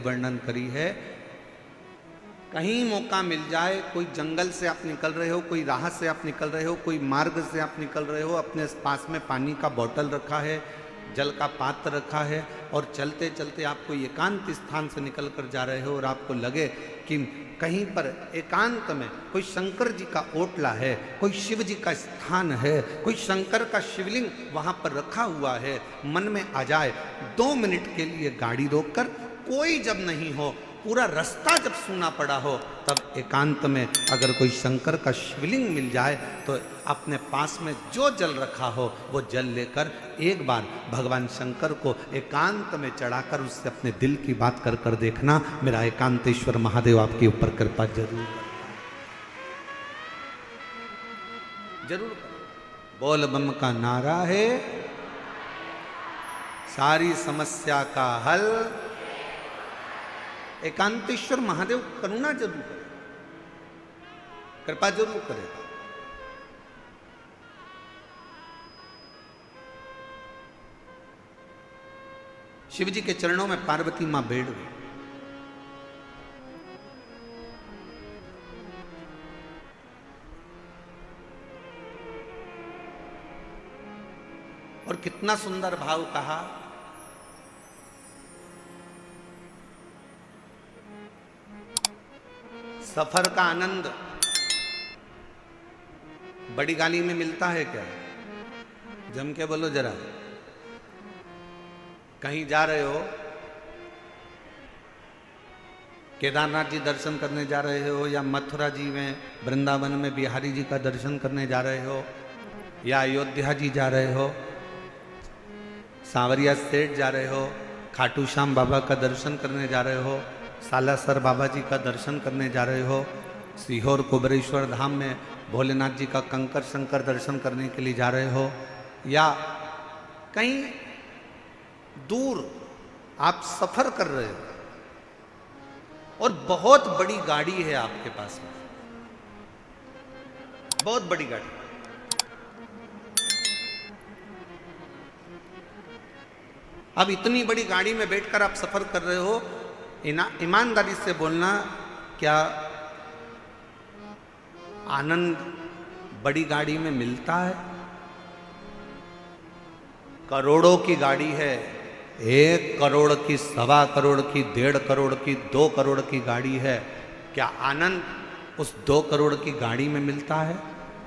वर्णन करी है। कहीं मौका मिल जाए, कोई जंगल से आप निकल रहे हो, कोई राह से आप निकल रहे हो, कोई मार्ग से आप निकल रहे हो, अपने पास में पानी का बोतल रखा है, जल का पात्र रखा है, और चलते चलते आप कोई एकांत स्थान से निकल कर जा रहे हो और आपको लगे कि कहीं पर एकांत में कोई शंकर जी का ओटला है, कोई शिव जी का स्थान है, कोई शंकर का शिवलिंग वहाँ पर रखा हुआ है, मन में आ जाए 2 मिनट के लिए गाड़ी रोककर, कोई जब नहीं हो, पूरा रास्ता जब सूना पड़ा हो, तब एकांत में अगर कोई शंकर का शिवलिंग मिल जाए तो अपने पास में जो जल रखा हो वो जल लेकर एक बार भगवान शंकर को एकांत में चढ़ाकर उससे अपने दिल की बात कर कर देखना। मेरा एकांतेश्वर महादेव आपके ऊपर कृपा जरूर जरूर करे। बोल बम का नारा है, सारी समस्या का हल। एकांतेश्वर महादेव करुणा जरूर करे, कृपा जरूर करेगा। शिव जी के चरणों में पार्वती मां बैठ गई। और कितना सुंदर भाव कहा, सफर का आनंद बड़ी गाड़ी में मिलता है क्या? जम के बोलो जरा। कहीं जा रहे हो, केदारनाथ जी दर्शन करने जा रहे हो, या मथुरा जी में वृंदावन में बिहारी जी का दर्शन करने जा रहे हो, या अयोध्या जी जा रहे हो, सांवरिया सेठ जा रहे हो, खाटू श्याम बाबा का दर्शन करने जा रहे हो, सालासर बाबा जी का दर्शन करने जा रहे हो, सीहोर कुबरेश्वर धाम में भोलेनाथ जी का कंकर शंकर दर्शन करने के लिए जा रहे हो, या कहीं दूर आप सफर कर रहे हो और बहुत बड़ी गाड़ी है आपके पास में, बहुत बड़ी गाड़ी। अब इतनी बड़ी गाड़ी में बैठकर आप सफर कर रहे हो, ईमानदारी से बोलना, क्या आनंद बड़ी गाड़ी में मिलता है? करोड़ों की गाड़ी है, 1 करोड़ की, 1.25 करोड़ की, 1.5 करोड़ की, 2 करोड़ की गाड़ी है, क्या आनंद उस 2 करोड़ की गाड़ी में मिलता है?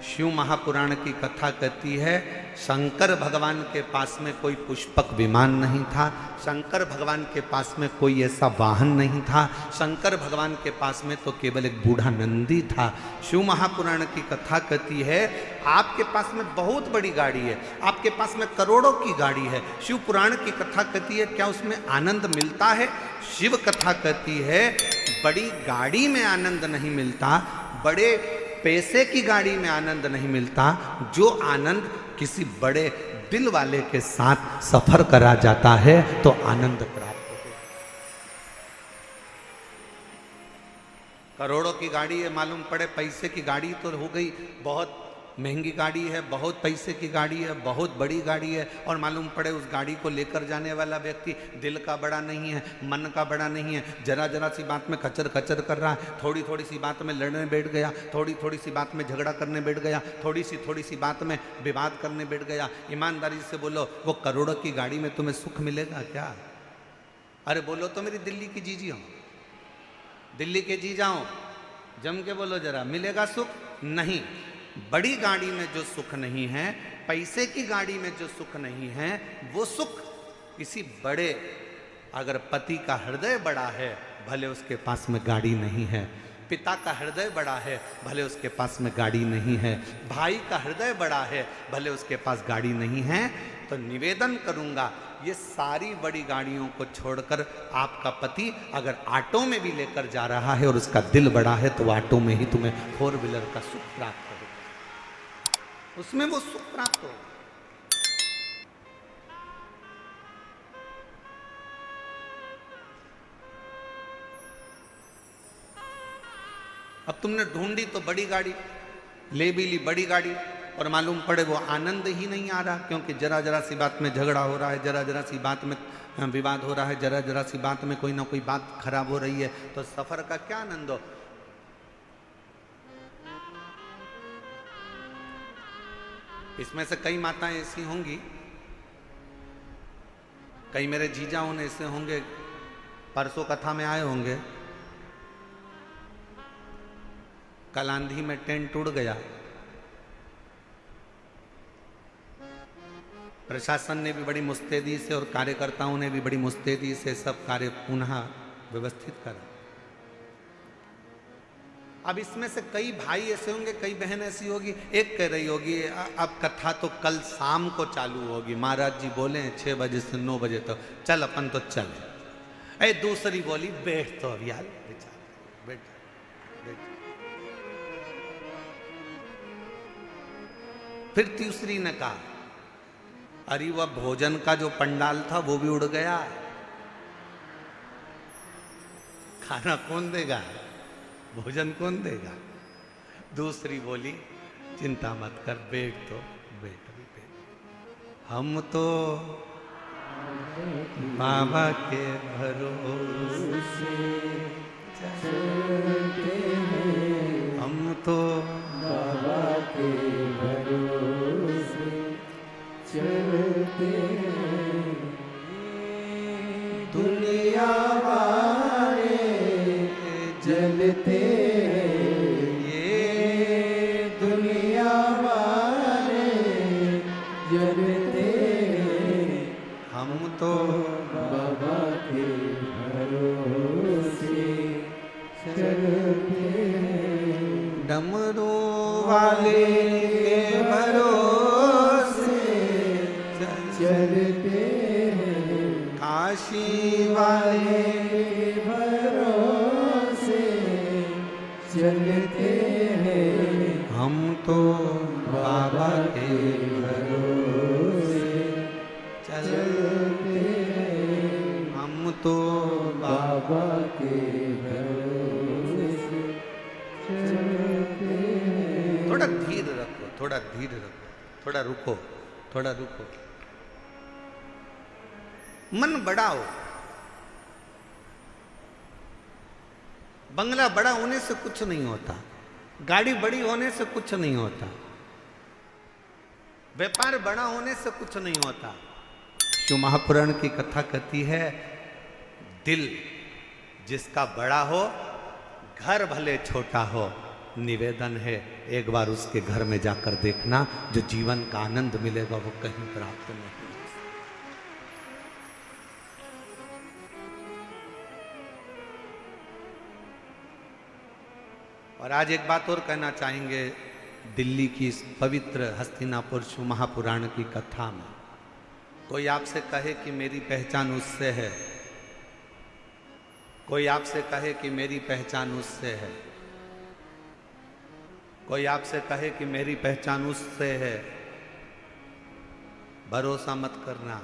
शिव महापुराण की कथा कहती है, शंकर भगवान के पास में कोई पुष्पक विमान नहीं था, शंकर भगवान के पास में कोई ऐसा वाहन नहीं था, शंकर भगवान के पास में तो केवल एक बूढ़ा नंदी था। शिव महापुराण की कथा कहती है, आपके पास में बहुत बड़ी गाड़ी है, आपके पास में करोड़ों की गाड़ी है, शिव पुराण की कथा कहती है क्या उसमें आनंद मिलता है? शिव कथा कहती है बड़ी गाड़ी में आनंद नहीं मिलता, बड़े पैसे की गाड़ी में आनंद नहीं मिलता, जो आनंद किसी बड़े दिल वाले के साथ सफर करा जाता है तो आनंद प्राप्त होता है। करोड़ों की गाड़ी है, मालूम पड़े पैसे की गाड़ी तो हो गई, बहुत महंगी गाड़ी है, बहुत पैसे की गाड़ी है, बहुत बड़ी गाड़ी है, और मालूम पड़े उस गाड़ी को लेकर जाने वाला व्यक्ति दिल का बड़ा नहीं है, मन का बड़ा नहीं है, जरा जरा सी बात में कचर कचर कर रहा है, थोड़ी थोड़ी सी बात में लड़ने बैठ गया, थोड़ी थोड़ी सी बात में झगड़ा करने बैठ गया, थोड़ी सी बात में विवाद करने बैठ गया। ईमानदारी से बोलो, वो करोड़ों की गाड़ी में तुम्हें सुख मिलेगा क्या? अरे बोलो तो मेरी दिल्ली की जीजी हो, दिल्ली के जी जाओ, जम के बोलो जरा, मिलेगा सुख? नहीं। बड़ी गाड़ी में जो सुख नहीं है, पैसे की गाड़ी में जो सुख नहीं है, वो सुख किसी बड़े, अगर पति का हृदय बड़ा है भले उसके पास में गाड़ी नहीं है, पिता का हृदय बड़ा है भले उसके पास में गाड़ी नहीं है, भाई का हृदय बड़ा है भले उसके पास गाड़ी नहीं है, तो निवेदन करूंगा ये सारी बड़ी गाड़ियों को छोड़कर आपका पति अगर ऑटो में भी लेकर जा रहा है और उसका दिल बड़ा है तो ऑटो में ही तुम्हें 4 व्हीलर का सुख प्राप्त होगा, उसमें वो सुख प्राप्त होगा। अब तुमने ढूंढी तो बड़ी गाड़ी, ले भी ली बड़ी गाड़ी, और मालूम पड़े वो आनंद ही नहीं आ रहा, क्योंकि जरा जरा सी बात में झगड़ा हो रहा है, जरा जरा सी बात में विवाद हो रहा है, जरा जरा सी बात में कोई ना कोई बात खराब हो रही है, तो सफर का क्या आनंद हो। इसमें से कई माताएं ऐसी होंगी, कई मेरे जीजा उन ऐसे होंगे, परसों कथा में आए होंगे, कल आंधी में टेंट उड़ गया, प्रशासन ने भी बड़ी मुस्तैदी से और कार्यकर्ताओं ने भी बड़ी मुस्तैदी से सब कार्य पुनः व्यवस्थित करा। अब इसमें से कई भाई ऐसे होंगे, कई बहन ऐसी होगी, एक कह रही होगी अब कथा तो कल शाम को चालू होगी, महाराज जी बोले 6 बजे से 9 बजे तक, चल अपन तो चले। अरे दूसरी बोली बैठ तो अब यार, बैठ बैठ। फिर तीसरी ने कहा अरे वह भोजन का जो पंडाल था वो भी उड़ गया, खाना कौन देगा, भोजन कौन देगा। दूसरी बोली चिंता मत कर, बैठ तो बैठ भी बैठ, हम तो बाबा के भरोसे चलते हैं, हम तो बाबा के भरोसे चलते हैं, दुनिया वाले जलते हैं, ये दुनिया वाले जलते हैं, हम तो बाबा के भरोसे चलते हैं, डमरू वाले के भरोसे चलते हैं, काशी वाले के भरोसे चलते हैं, हम तो बाबा के भरोसे चलते हैं, हम तो बाबा के भरोसे चलते हैं। थोड़ा धीर रखो, थोड़ा धीर रखो, थोड़ा रुको, थोड़ा रुको, मन बढ़ाओ। बंगला बड़ा होने से कुछ नहीं होता, गाड़ी बड़ी होने से कुछ नहीं होता, व्यापार बड़ा होने से कुछ नहीं होता। शिव महापुराण की कथा कहती है दिल जिसका बड़ा हो, घर भले छोटा हो, निवेदन है एक बार उसके घर में जाकर देखना, जो जीवन का आनंद मिलेगा वो कहीं प्राप्त नहीं। और आज एक बात और कहना चाहेंगे, दिल्ली की इस पवित्र हस्तिनापुर शिव महापुराण की कथा में कोई आपसे कहे कि मेरी पहचान उससे है, कोई आपसे कहे कि मेरी पहचान उससे है, कोई आपसे कहे कि मेरी पहचान उससे है, भरोसा मत करना।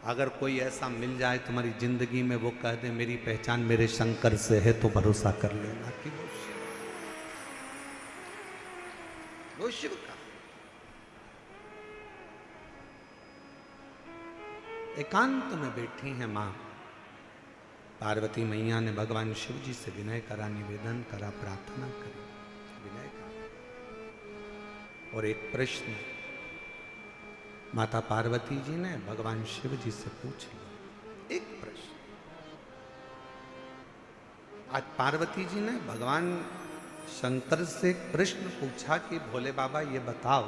अगर कोई ऐसा मिल जाए तुम्हारी जिंदगी में, वो कह दे मेरी पहचान मेरे शंकर से है, तो भरोसा कर लेना कि वो शिव का। एकांत में बैठी हैं मां पार्वती मैया ने भगवान शिव जी से विनय करा, निवेदन करा, प्रार्थना करी, विनय करा। और एक प्रश्न माता पार्वती जी ने भगवान शिव जी से पूछ लिया, एक प्रश्न। आज पार्वती जी ने भगवान शंकर से प्रश्न पूछा कि भोले बाबा ये बताओ,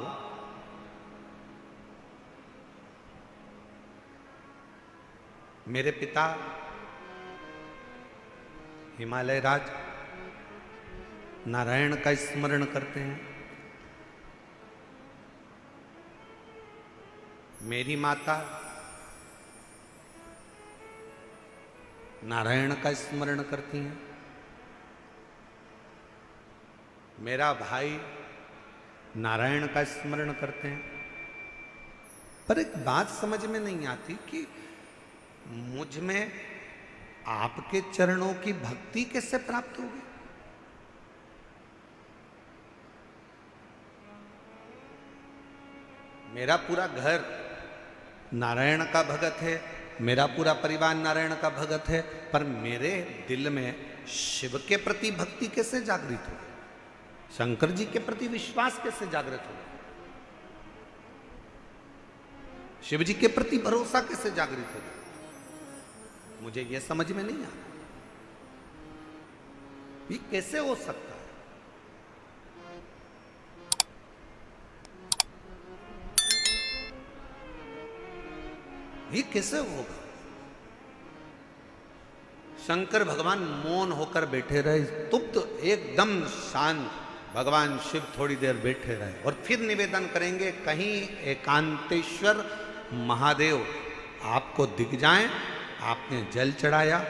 मेरे पिता हिमालय राज नारायण का स्मरण करते हैं, मेरी माता नारायण का स्मरण करती हैं, मेरा भाई नारायण का स्मरण करते हैं। पर एक बात समझ में नहीं आती कि मुझ में आपके चरणों की भक्ति कैसे प्राप्त होगी। मेरा पूरा घर नारायण का भगत है, मेरा पूरा परिवार नारायण का भगत है, पर मेरे दिल में शिव के प्रति भक्ति कैसे जागृत हो, शंकर जी के प्रति विश्वास कैसे जागृत हो, शिव जी के प्रति भरोसा कैसे जागृत हो, मुझे यह समझ में नहीं आता। ये कैसे हो सकता है? ये कैसे होगा? शंकर भगवान मौन होकर बैठे रहे, स्तुप्त, एकदम शांत। भगवान शिव थोड़ी देर बैठे रहे और फिर निवेदन करेंगे, कहीं एकांतेश्वर महादेव आपको दिख जाएं। आपने जल चढ़ाया,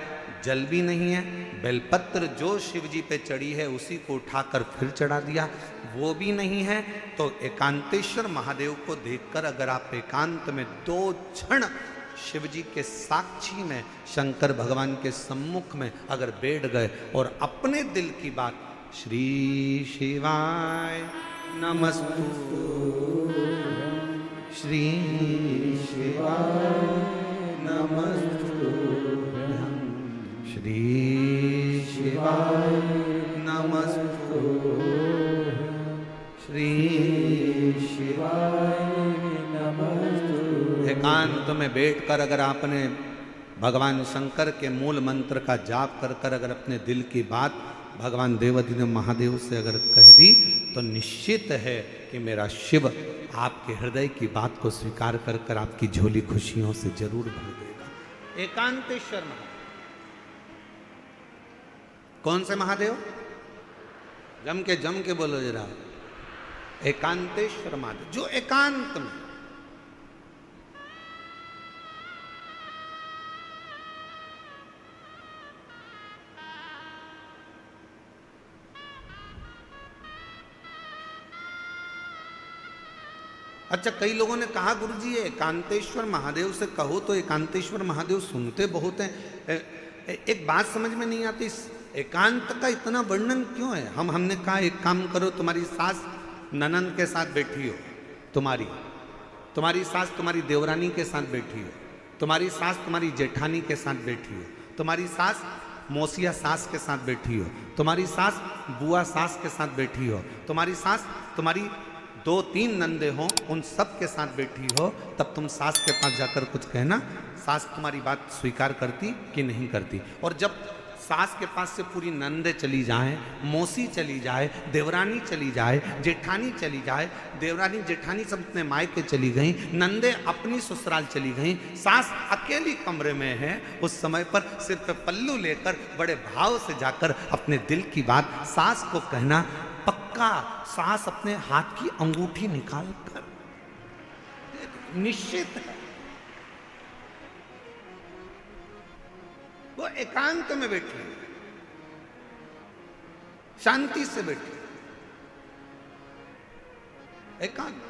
जल भी नहीं है, बेलपत्र जो शिव जी पे चढ़ी है उसी को उठाकर फिर चढ़ा दिया, वो भी नहीं है। तो एकांतेश्वर महादेव को देखकर अगर आप एकांत में 2 क्षण शिव जी के साक्षी में, शंकर भगवान के सम्मुख में अगर बैठ गए और अपने दिल की बात, श्री शिवाय नमस्तु, श्री शिवाय नमस्तु, श्री शिवाय नमस्तु, श्री शिवाय नमस्तु। एकांत में बैठकर अगर आपने भगवान शंकर के मूल मंत्र का जाप कर कर अगर अपने दिल की बात भगवान देवाधिदेव महादेव से अगर कह दी, तो निश्चित है कि मेरा शिव आपके हृदय की बात को स्वीकार कर कर आपकी झोली खुशियों से जरूर भर देगा। एकांतेश्वर महादेव। कौन से महादेव? जम के बोलो जरा। एकांतेश्वर महादेव, जो एकांत में, अच्छा कई लोगों ने कहा गुरुजी एकांतेश्वर महादेव से कहो तो एकांतेश्वर महादेव सुनते बहुत हैं। एक बात समझ में नहीं आती, एकांत का इतना वर्णन क्यों है? हमने कहा एक काम करो, तुम्हारी सास ननंद के साथ बैठी हो, तुम्हारी सास तुम्हारी देवरानी के साथ बैठी हो, तुम्हारी सास तुम्हारी जेठानी के साथ बैठी हो, तुम्हारी सास मौसिया सास के साथ बैठी हो, तुम्हारी सास बुआ सास के साथ बैठी हो, तुम्हारी सास तुम्हारी 2-3 नंदे हों, उन सब के साथ बैठी हो, तब तुम सास के पास जाकर कुछ कहना, सास तुम्हारी बात स्वीकार करती कि नहीं करती। और जब सास के पास से पूरी नंदे चली जाएं, मौसी चली जाए, देवरानी चली जाए, जेठानी चली जाए, देवरानी जेठानी सब अपने मायके चली गई, नंदे अपनी ससुराल चली गई, सास अकेली कमरे में है, उस समय पर सिर पे पल्लू लेकर बड़े भाव से जाकर अपने दिल की बात सास को कहना, पक्का सास अपने हाथ की अंगूठी निकाल कर निश्चित है वो एकांत में बैठी, शांति से बैठी, एकांत।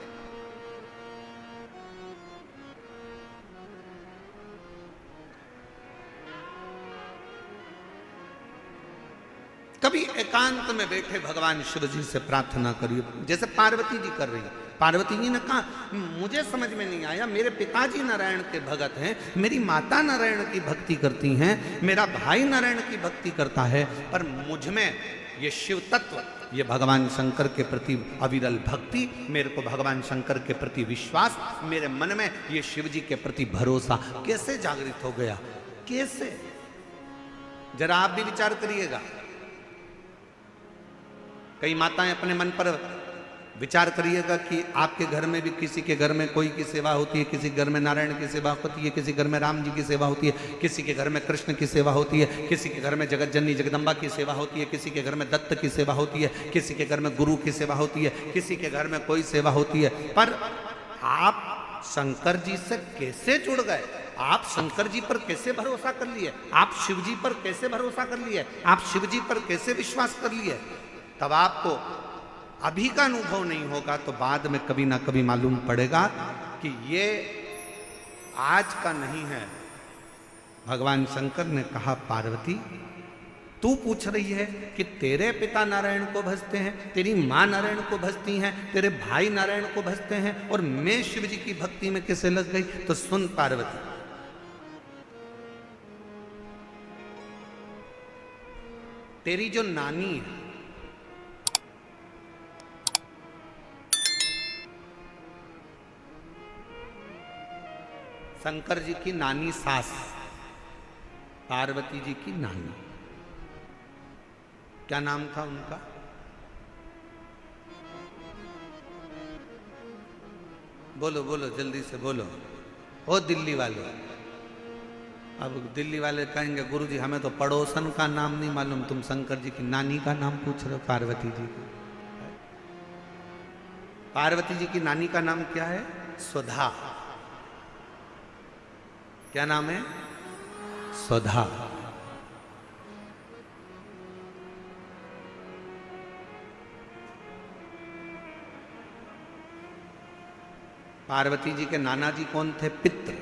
कभी एकांत में बैठे भगवान शिव जी से प्रार्थना करिए, जैसे पार्वती जी कर रही हैं। पार्वती जी ने कहा मुझे समझ में नहीं आया, मेरे पिताजी नारायण के भगत हैं, मेरी माता नारायण की भक्ति करती हैं, मेरा भाई नारायण की भक्ति करता है, पर मुझ में ये शिव तत्व, ये भगवान शंकर के प्रति अविरल भक्ति, मेरे को भगवान शंकर के प्रति विश्वास, मेरे मन में ये शिव जी के प्रति भरोसा कैसे जागृत हो गया? कैसे? जरा आप भी विचार करिएगा। कई माताएं अपने मन पर विचार करिएगा कि आपके घर में भी किसी के घर में कोई की सेवा होती है, किसी घर में नारायण की सेवा होती है, किसी घर में राम जी की सेवा होती है, किसी के घर में कृष्ण की सेवा होती है, किसी के घर में जगत जननी जगदम्बा की सेवा होती है, किसी के घर में दत्त की सेवा होती है, किसी के घर में गुरु की सेवा होती है, किसी के घर में कोई सेवा होती है। पर आप शंकर जी से कैसे जुड़ गए? आप शंकर जी पर कैसे भरोसा कर लिए? आप शिव जी पर कैसे भरोसा कर लिए? आप शिव जी पर कैसे विश्वास कर लिए? तब आपको अभी का अनुभव नहीं होगा तो बाद में कभी ना कभी मालूम पड़ेगा कि ये आज का नहीं है। भगवान शंकर ने कहा पार्वती तू पूछ रही है कि तेरे पिता नारायण को भजते हैं, तेरी माँ नारायण को भजती हैं, तेरे भाई नारायण को भजते हैं, और मैं शिव जी की भक्ति में कैसे लग गई? तो सुन पार्वती, तेरी जो नानी है, शंकर जी की नानी सास, पार्वती जी की नानी, क्या नाम था उनका? बोलो बोलो, जल्दी से बोलो। ओ दिल्ली वाले, अब दिल्ली वाले कहेंगे गुरुजी हमें तो पड़ोसन का नाम नहीं मालूम, तुम शंकर जी की नानी का नाम पूछ रहे हो, पार्वती जी को। पार्वती जी की नानी का नाम क्या है? सुधा। क्या नाम है? सुधा। पार्वती जी के नाना जी कौन थे? पित्र।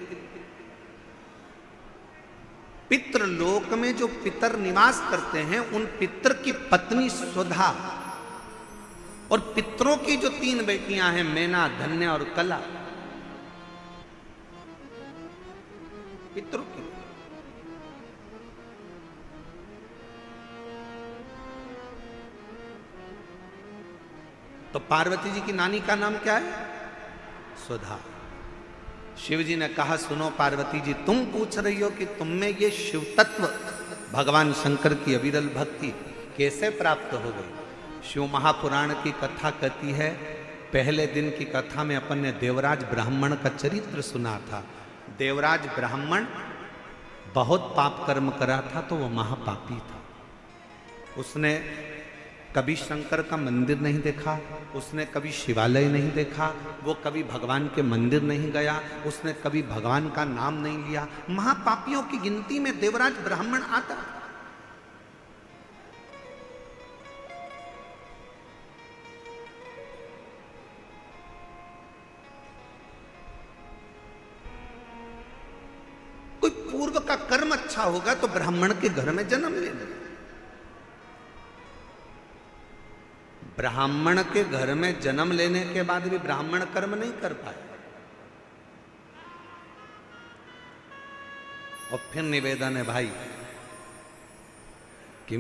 पितृ लोक में जो पितर निवास करते हैं, उन पितर की पत्नी सुधा, और पितरों की जो 3 बेटियां हैं, मैना, धन्य और कला, पितरों की। तो पार्वती जी की नानी का नाम क्या है? सुधा। शिव जी ने कहा सुनो पार्वती जी, तुम पूछ रही हो कि तुम में ये शिव तत्व, भगवान शंकर की अविरल भक्ति कैसे प्राप्त हो गई? शिव महापुराण की कथा कहती है, पहले दिन की कथा में अपन ने देवराज ब्राह्मण का चरित्र सुना था। देवराज ब्राह्मण बहुत पाप कर्म करा था, तो वह महापापी था। उसने कभी शंकर का मंदिर नहीं देखा, उसने कभी शिवालय नहीं देखा, वो कभी भगवान के मंदिर नहीं गया, उसने कभी भगवान का नाम नहीं लिया। महापापियों की गिनती में देवराज ब्राह्मण आता। कोई पूर्व का कर्म अच्छा होगा तो ब्राह्मण के घर में जन्म ले ले। ब्राह्मण के घर में जन्म लेने के बाद भी ब्राह्मण कर्म नहीं कर पाए। और फिर निवेदन है भाई कि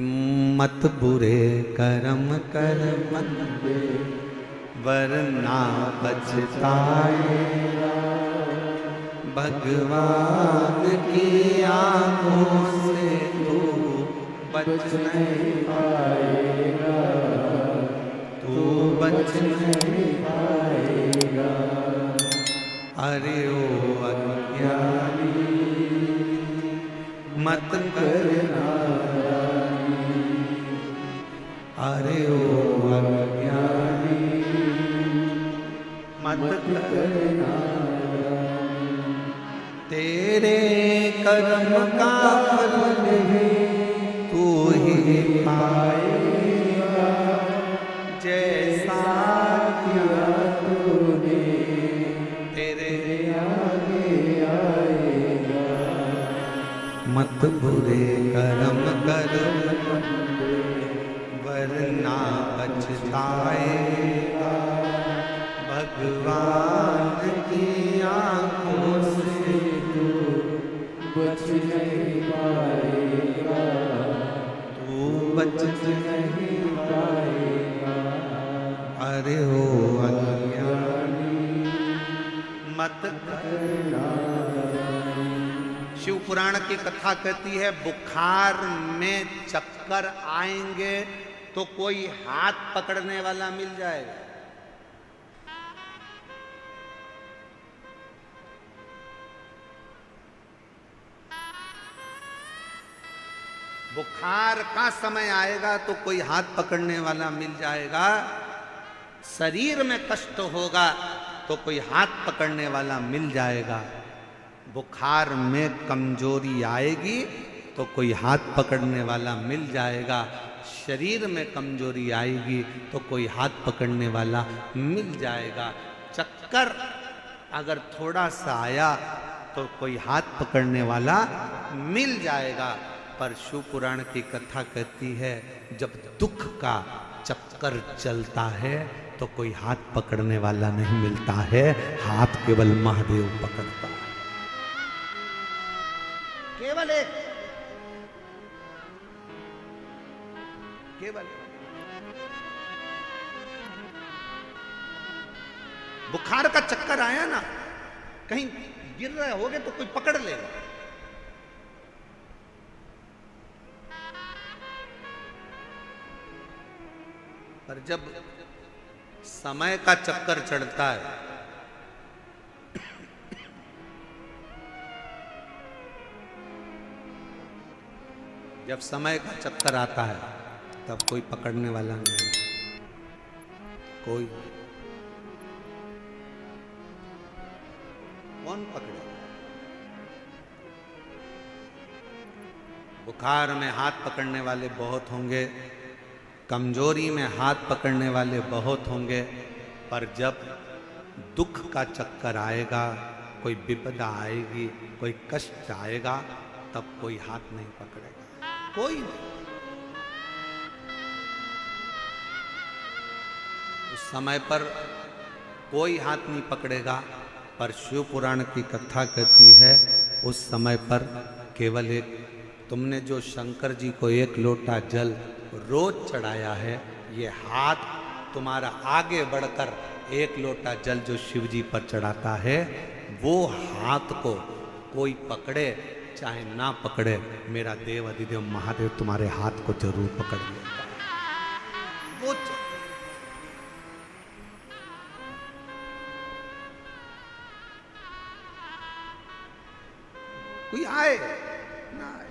मत बुरे कर्म कर बंदे, वरना पछताएगा, भगवान की आंखों से तू बच नहीं पाएगा, तू बच नहीं पाएगा। अरे ओ अज्ञानी मत करना, अरे ओ अज्ञानी मत करना, तेरे कर्म का फल तू ही पाएगा, जैसा किया तूने तेरे आगे आएगा। मत बुरे कर्म कर वरना पछताएगा, भगवान की आंखों से तू बच नहीं पाएगा, तू बच नहीं पाएगा। अरे हो अज्ञानी मत करना। शिव पुराण की कथा कहती है, बुखार में चक्कर आएंगे तो कोई हाथ पकड़ने वाला मिल जाएगा। बुखार का समय आएगा तो कोई हाथ पकड़ने वाला मिल जाएगा। शरीर में कष्ट होगा तो कोई हाथ पकड़ने वाला मिल जाएगा। बुखार में कमजोरी आएगी तो कोई हाथ पकड़ने वाला मिल जाएगा। शरीर में कमजोरी आएगी तो कोई हाथ पकड़ने वाला मिल जाएगा। चक्कर अगर थोड़ा सा आया तो कोई हाथ पकड़ने वाला मिल जाएगा। पर शिव पुराण की कथा कहती है जब दुख का चक्कर चलता है तो कोई हाथ पकड़ने वाला नहीं मिलता है, हाथ केवल महादेव पकड़ता है। केवल एक, केवल बुखार का चक्कर आया ना, कहीं गिर रहे होगे तो कोई पकड़ लेगा। पर जब समय का चक्कर चढ़ता है, जब समय का चक्कर आता है तब कोई पकड़ने वाला नहीं, कोई कौन पकड़े। बुखार में हाथ पकड़ने वाले बहुत होंगे, कमजोरी में हाथ पकड़ने वाले बहुत होंगे, पर जब दुख का चक्कर आएगा, कोई विपदा आएगी, कोई कष्ट आएगा, तब कोई हाथ नहीं पकड़ेगा, कोई नहीं। उस समय पर कोई हाथ नहीं पकड़ेगा। पर शिव पुराण की कथा कहती है उस समय पर केवल एक, तुमने जो शंकर जी को 1 लोटा जल रोज चढ़ाया है, ये हाथ तुम्हारा आगे बढ़कर 1 लोटा जल जो शिव जी पर चढ़ाता है, वो हाथ को कोई पकड़े चाहे ना पकड़े, मेरा देव अधिदेव महादेव तुम्हारे हाथ को जरूर पकड़ लेता है। वो कोई आए ना आए,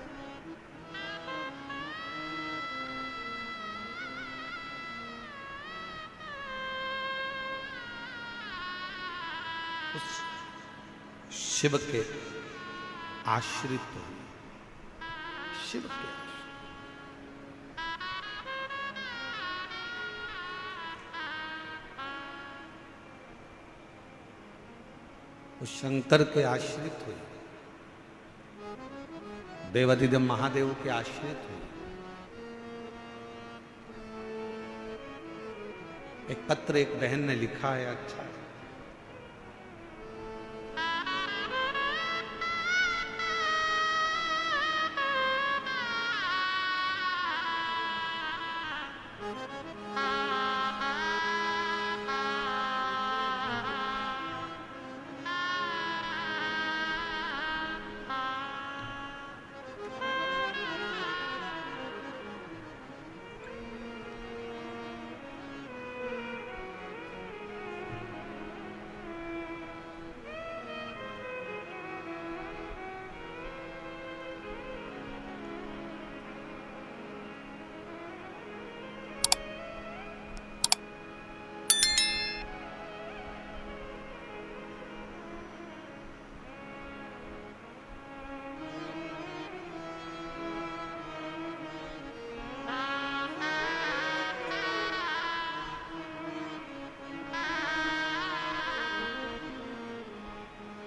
उस शिव के आश्रित हो, शिव के उस शंकर के आश्रित हुए, देवाधिदेव महादेव के आश्रित हुए। एक पत्र एक बहन ने लिखा है, अच्छा है।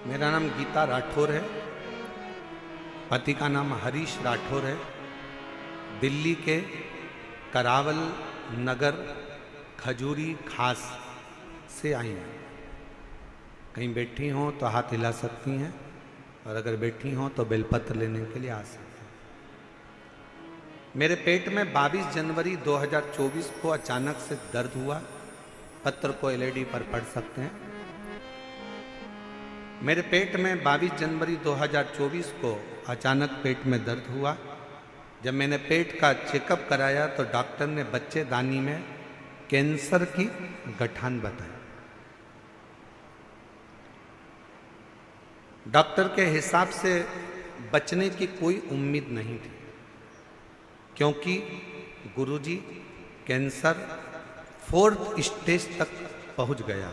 मेरा नाम गीता राठौर है, पति का नाम हरीश राठौर है। दिल्ली के करावल नगर खजूरी खास से आई हैं। कहीं बैठी हों तो हाथ हिला सकती हैं, और अगर बैठी हों तो बेलपत्र लेने के लिए आ सकती हैं। मेरे पेट में 22 जनवरी 2024 को अचानक से दर्द हुआ। पत्र को एलईडी पर पढ़ सकते हैं। मेरे पेट में 22 जनवरी 2024 को अचानक पेट में दर्द हुआ। जब मैंने पेट का चेकअप कराया तो डॉक्टर ने बच्चेदानी में कैंसर की गठान बताई। डॉक्टर के हिसाब से बचने की कोई उम्मीद नहीं थी, क्योंकि गुरुजी कैंसर 4th स्टेज तक पहुंच गया।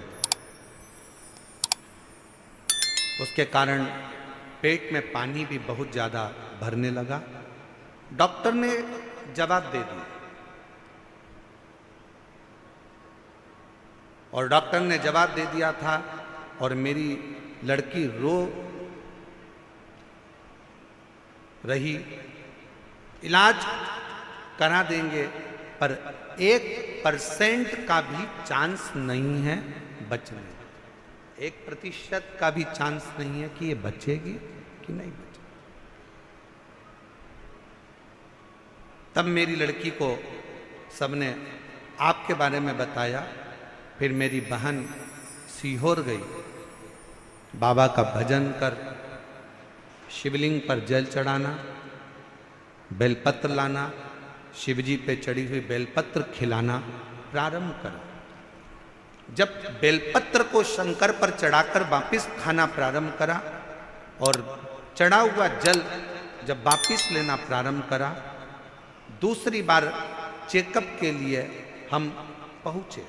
उसके कारण पेट में पानी भी बहुत ज़्यादा भरने लगा। डॉक्टर ने जवाब दे दिया, और डॉक्टर ने जवाब दे दिया था, और मेरी लड़की रो रही इलाज करा देंगे, पर 1% का भी चांस नहीं है बचने, 1% का भी चांस नहीं है कि ये बचेगी कि नहीं बचेगी। तब मेरी लड़की को सबने आपके बारे में बताया। फिर मेरी बहन सीहोर गई, बाबा का भजन कर, शिवलिंग पर जल चढ़ाना, बेलपत्र लाना, शिवजी पे चढ़ी हुई बेलपत्र खिलाना प्रारंभ करा। जब बेलपत्र को शंकर पर चढ़ाकर वापिस खाना प्रारंभ करा और चढ़ा हुआ जल जब वापिस लेना प्रारंभ करा, दूसरी बार चेकअप के लिए हम पहुंचे।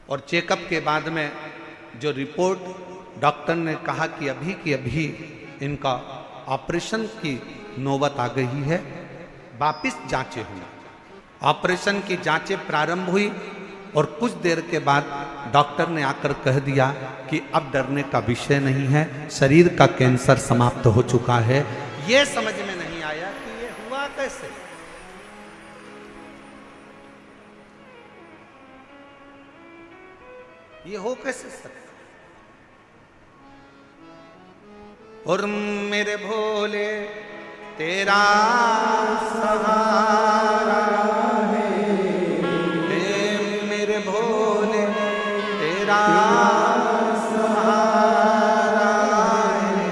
और चेकअप के बाद में जो रिपोर्ट डॉक्टर ने कहा कि अभी की अभी इनका ऑपरेशन की नौबत आ गई है, वापिस जांचें हुई। ऑपरेशन की जांचें प्रारंभ हुई और कुछ देर के बाद डॉक्टर ने आकर कह दिया कि अब डरने का विषय नहीं है, शरीर का कैंसर समाप्त हो चुका है। यह समझ में नहीं आया कि ये हुआ कैसे। ये हो कैसे सकता। और मेरे भोले तेरा सहारा है, मेरे भोले तेरा सहारा है,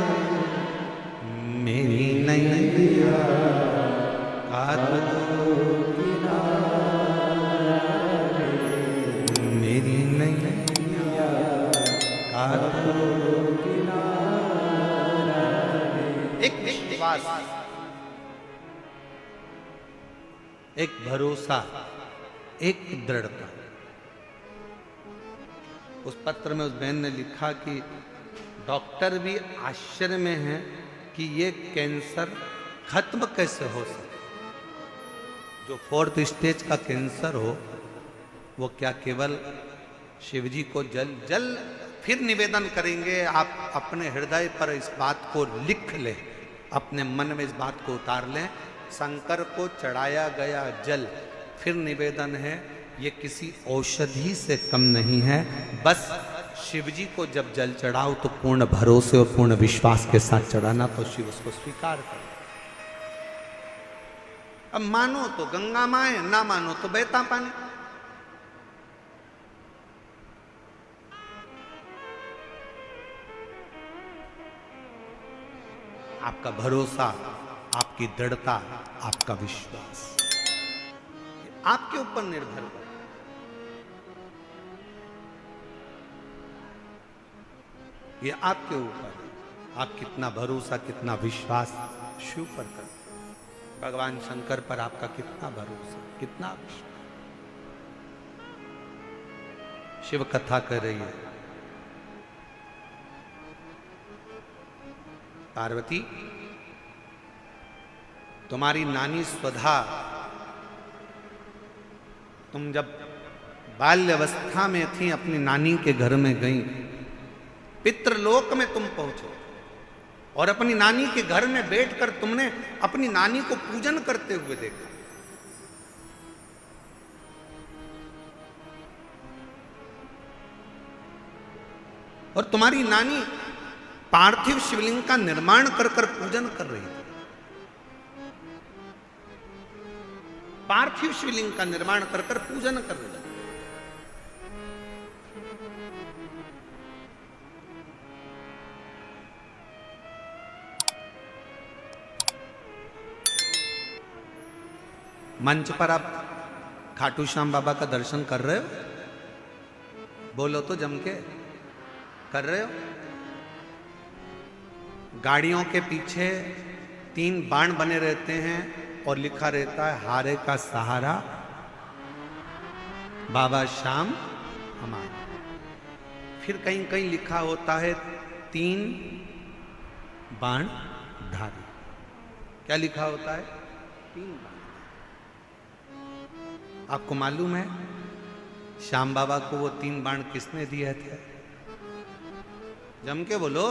मेरी नैया का तो मेरी नैया का तो एक विश्वास, एक भरोसा, एक दृढ़ता। उस पत्र में उस बहन ने लिखा कि डॉक्टर भी आश्चर्य में है कि ये कैंसर खत्म कैसे हो सकता। जो 4th स्टेज का कैंसर हो, वो क्या केवल शिवजी को जल फिर निवेदन करेंगे। आप अपने हृदय पर इस बात को लिख लें, अपने मन में इस बात को उतार लें। शंकर को चढ़ाया गया जल फिर निवेदन है, ये किसी औषधि से कम नहीं है। बस शिवजी को जब जल चढ़ाओ तो पूर्ण भरोसे और पूर्ण विश्वास के साथ चढ़ाना, तो शिव उसको स्वीकार करे। अब मानो तो गंगा माए, ना मानो तो बहता पानी। आपका भरोसा, आपकी दृढ़ता, आपका विश्वास आपके ऊपर निर्भर है। ये आपके ऊपर है, आप कितना भरोसा, कितना विश्वास शिव पर करते, भगवान शंकर पर आपका कितना भरोसा, कितना विश्वास। शिव कथा कर रही है, पार्वती तुम्हारी नानी स्वधा, तुम जब बाल्यावस्था में थी अपनी नानी के घर में गई, पितृलोक में तुम पहुंचे और अपनी नानी के घर में बैठकर तुमने अपनी नानी को पूजन करते हुए देखा। और तुम्हारी नानी पार्थिव शिवलिंग का निर्माण कर कर पूजन कर रही थी। पार्थिव शिवलिंग का निर्माण कर कर पूजन कर रही थी। मंच पर आप खाटू श्याम बाबा का दर्शन कर रहे हो? बोलो तो जम के, कर रहे हो? गाड़ियों के पीछे 3 बाण बने रहते हैं और लिखा रहता है हारे का सहारा बाबा श्याम हमारा। फिर कहीं कहीं लिखा होता है 3 बाण धारी। क्या लिखा होता है? 3 बाण। आपको मालूम है श्याम बाबा को वो 3 बाण किसने दिए थे? जम के बोलो,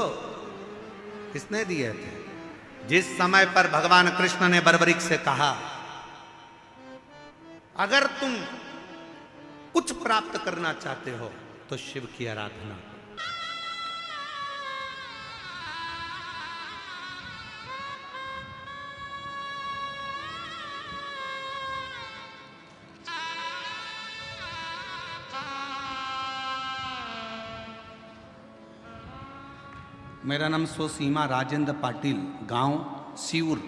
किसने दिए थे? जिस समय पर भगवान कृष्ण ने बर्बरीक से कहा, अगर तुम कुछ प्राप्त करना चाहते हो तो शिव की आराधना करो। मेरा नाम सोसीमा राजेंद्र पाटिल, गांव सीउर,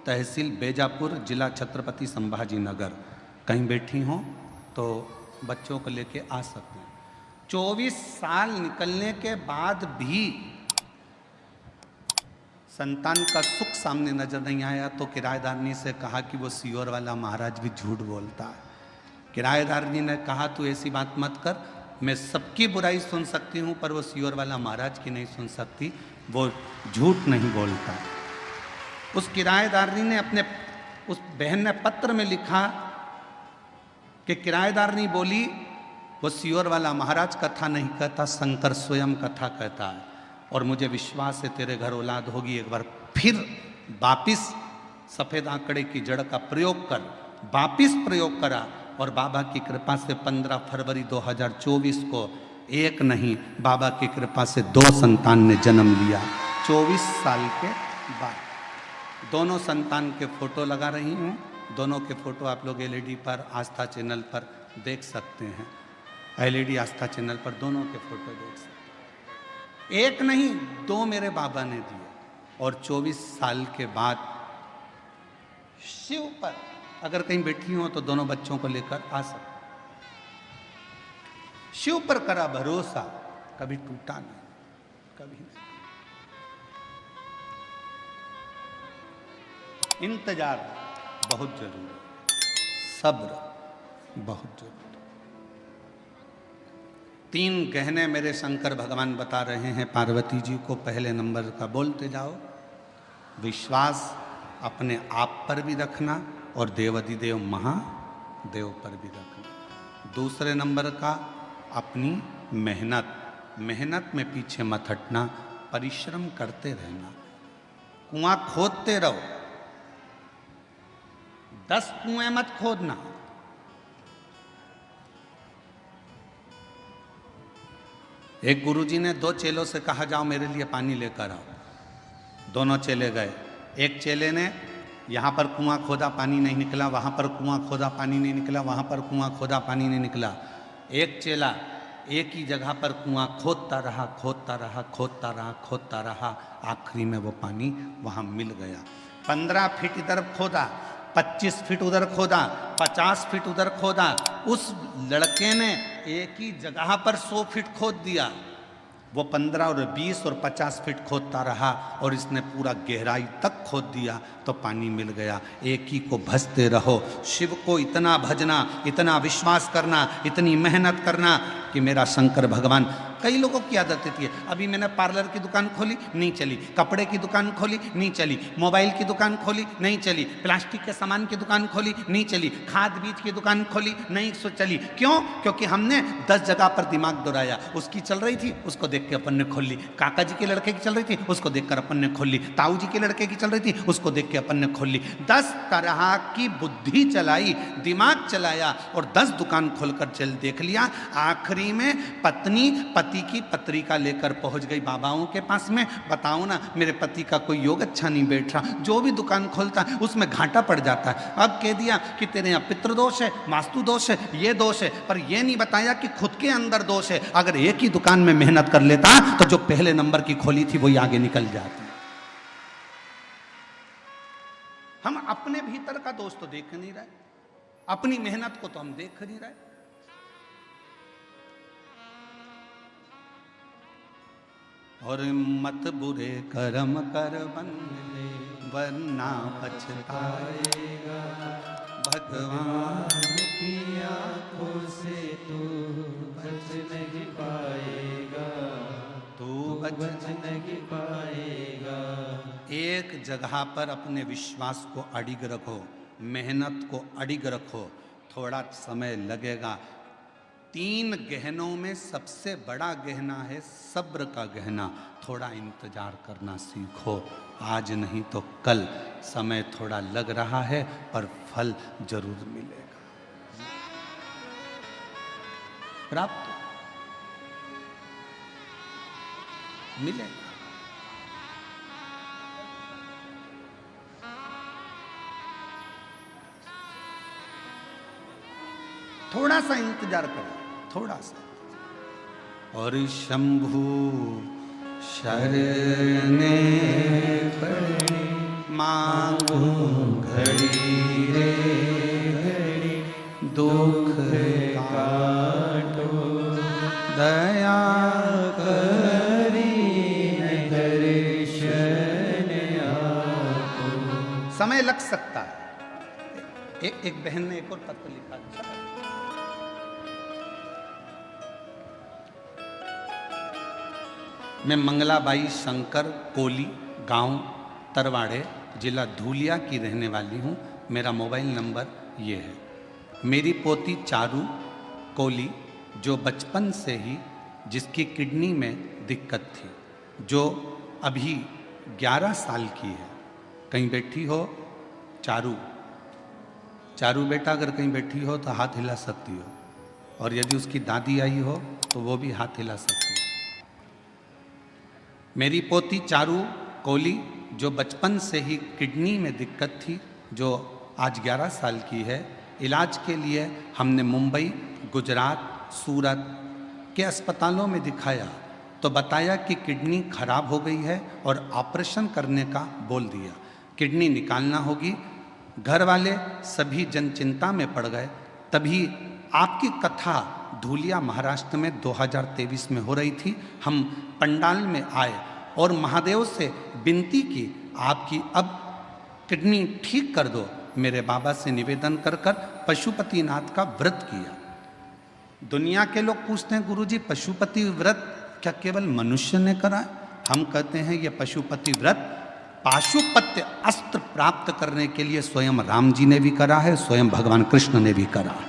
तहसील बेजापुर, जिला छत्रपति संभाजी नगर। कहीं बैठी हो तो बच्चों को लेके आ सकते हैं। 24 साल निकलने के बाद भी संतान का सुख सामने नजर नहीं आया तो किराएदारनी से कहा कि वो सीओर वाला महाराज भी झूठ बोलता है। किराएदारनी ने कहा तू ऐसी बात मत कर, मैं सबकी बुराई सुन सकती हूँ पर वो सीओर वाला महाराज की नहीं सुन सकती, वो झूठ नहीं बोलता। उस किराएदारनी ने अपने उस बहन ने पत्र में लिखा कि किराएदारनी बोली वो सीओर वाला महाराज कथा नहीं कहता, शंकर स्वयं कथा कहता है और मुझे विश्वास है तेरे घर औलाद होगी। एक बार फिर वापिस सफेद आंकड़े की जड़ का प्रयोग कर, वापिस प्रयोग करा और बाबा की कृपा से 15 फरवरी 2024 को एक नहीं, बाबा की कृपा से 2 संतान ने जन्म लिया 24 साल के बाद। दोनों संतान के फोटो लगा रही हूँ, दोनों के फोटो आप लोग एलईडी पर आस्था चैनल पर देख सकते हैं। एलईडी आस्था चैनल पर दोनों के फोटो देख सकते हैं। एक नहीं 2 मेरे बाबा ने दिए और 24 साल के बाद शिव पर अगर कहीं बैठी हो तो दोनों बच्चों को लेकर आ सकते। शिव पर करा भरोसा, कभी टूटा नहीं, कभी नहीं। इंतजार बहुत जरूरी, सब्र बहुत जरूरी। 3 गहने मेरे शंकर भगवान बता रहे हैं पार्वती जी को। पहले नंबर का बोलते जाओ, विश्वास अपने आप पर भी रखना और देवाधिदेव महादेव पर भी रखना। दूसरे नंबर का अपनी मेहनत, मेहनत में पीछे मत हटना, परिश्रम करते रहना। कुआं खोदते रहो, 10 कुएं मत खोदना। एक गुरुजी ने 2 चेलों से कहा जाओ मेरे लिए पानी लेकर आओ। दोनों चेले गए। एक चेले ने यहाँ पर कुआं खोदा, पानी नहीं निकला, वहाँ पर कुआं खोदा, पानी नहीं निकला, वहाँ पर कुआं खोदा, पानी नहीं निकला। एक चेला एक ही जगह पर कुआं खोदता रहा, खोदता रहा, खोदता रहा, खोदता रहा, आखिरी में वो पानी वहाँ मिल गया। 15 फीट इधर खोदा, 25 फीट उधर खोदा, 50 फीट उधर खोदा। उस लड़के ने एक ही जगह पर 100 फीट खोद दिया। वो 15 और 20 और 50 फीट खोदता रहा और इसने पूरा गहराई तक खोद दिया तो पानी मिल गया। एक ही को भजते रहो, शिव को इतना भजना, इतना विश्वास करना, इतनी मेहनत करना कि मेरा शंकर भगवान। कई लोगों की आदत होती है, अभी मैंने पार्लर की दुकान खोली नहीं चली, कपड़े की दुकान खोली नहीं चली, मोबाइल की दुकान खोली नहीं चली, प्लास्टिक के सामान की दुकान खोली नहीं चली, खाद बीज की दुकान खोली नहीं चली। क्यों? क्योंकि हमने 10 जगह पर दिमाग दौड़ाया। उसकी चल रही थी, उसको देख के अपन ने खोल ली। काका जी के लड़के की चल रही थी, उसको देखकर अपन ने खोल ली। ताऊ जी के लड़के की चल रही थी, उसको देख के अपन ने खोल ली। 10 तरह की बुद्धि चलाई, दिमाग चलाया और 10 दुकान खोलकर चल देख लिया। आखिरी में पत्नी पति की पत्रिका लेकर पहुंच गई बाबाओं के पास में। बताओ ना, मेरे पति का कोई योग अच्छा नहीं बैठ रहा, जो भी दुकान खोलता है उसमें घाटा पड़ जाता है। अब कह दिया कि तेरे यहाँ पितृ दोष है, वास्तु दोष है, ये दोष है, पर यह नहीं बताया कि खुद के अंदर दोष है। अगर एक ही दुकान में मेहनत कर लेता तो जो पहले नंबर की खोली थी वही आगे निकल जाती। हम अपने भीतर का दोष तो देख नहीं रहे, अपनी मेहनत को तो हम देख नहीं रहे। और मत बुरे कर्म कर बंदे वरना पछताएगा, भगवान की आंखों से तू बच नहीं पाएगा, तू बच नहीं पाएगा। एक जगह पर अपने विश्वास को अडिग रखो, मेहनत को अडिग रखो। थोड़ा समय लगेगा, 3 गहनों में सबसे बड़ा गहना है सब्र का गहना। थोड़ा इंतजार करना सीखो, आज नहीं तो कल। समय थोड़ा लग रहा है पर फल जरूर मिलेगा, प्राप्त मिलेगा। थोड़ा सा इंतजार करो, थोड़ा सा। और शंभु शरणे पड़े मांगो घड़ी रे घड़ी, दुख काटो दया करी दर्शन आपो। समय लग सकता है। एक बहन ने एक और पत्र लिखा, अच्छा है। मैं मंगलाबाई शंकर कोली, गांव तरवाड़े, जिला धूलिया की रहने वाली हूँ। मेरा मोबाइल नंबर ये है। मेरी पोती चारू कोली, जो बचपन से ही जिसकी किडनी में दिक्कत थी, जो अभी 11 साल की है। कहीं बैठी हो चारू, चारू बेटा अगर कहीं बैठी हो तो हाथ हिला सकती हो, और यदि उसकी दादी आई हो तो वो भी हाथ हिला सकती हो। मेरी पोती चारू कोली, जो बचपन से ही किडनी में दिक्कत थी, जो आज 11 साल की है। इलाज के लिए हमने मुंबई, गुजरात, सूरत के अस्पतालों में दिखाया तो बताया कि किडनी खराब हो गई है और ऑपरेशन करने का बोल दिया। किडनी निकालना होगी। घर वाले सभी जन चिंता में पड़ गए। तभी आपकी कथा धूलिया महाराष्ट्र में 2023 में हो रही थी। हम पंडाल में आए और महादेव से विनती की, आपकी अब किडनी ठीक कर दो। मेरे बाबा से निवेदन कर कर पशुपतिनाथ का व्रत किया। दुनिया के लोग पूछते हैं, गुरुजी पशुपति व्रत क्या केवल मनुष्य ने करा? हम कहते हैं ये पशुपति व्रत पाशुपत्य अस्त्र प्राप्त करने के लिए स्वयं राम जी ने भी करा है, स्वयं भगवान कृष्ण ने भी करा है।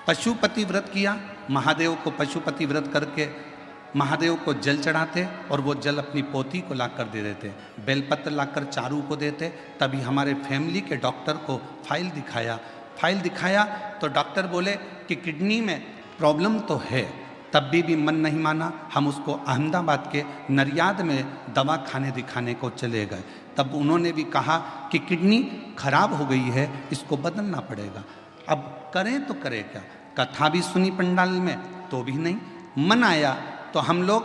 पशुपति व्रत किया। महादेव को पशुपति व्रत करके महादेव को जल चढ़ाते और वो जल अपनी पोती को लाकर दे देते, बेलपत्र लाकर चारू को देते। तभी हमारे फैमिली के डॉक्टर को फाइल दिखाया तो डॉक्टर बोले कि किडनी में प्रॉब्लम तो है। तब भी मन नहीं माना। हम उसको अहमदाबाद के नरियाद में दवा खाने दिखाने को चले गए। तब उन्होंने भी कहा कि किडनी खराब हो गई है, इसको बदलना पड़ेगा। अब करें तो करें क्या? कथा भी सुनी पंडाल में तो भी नहीं मन आया। तो हम लोग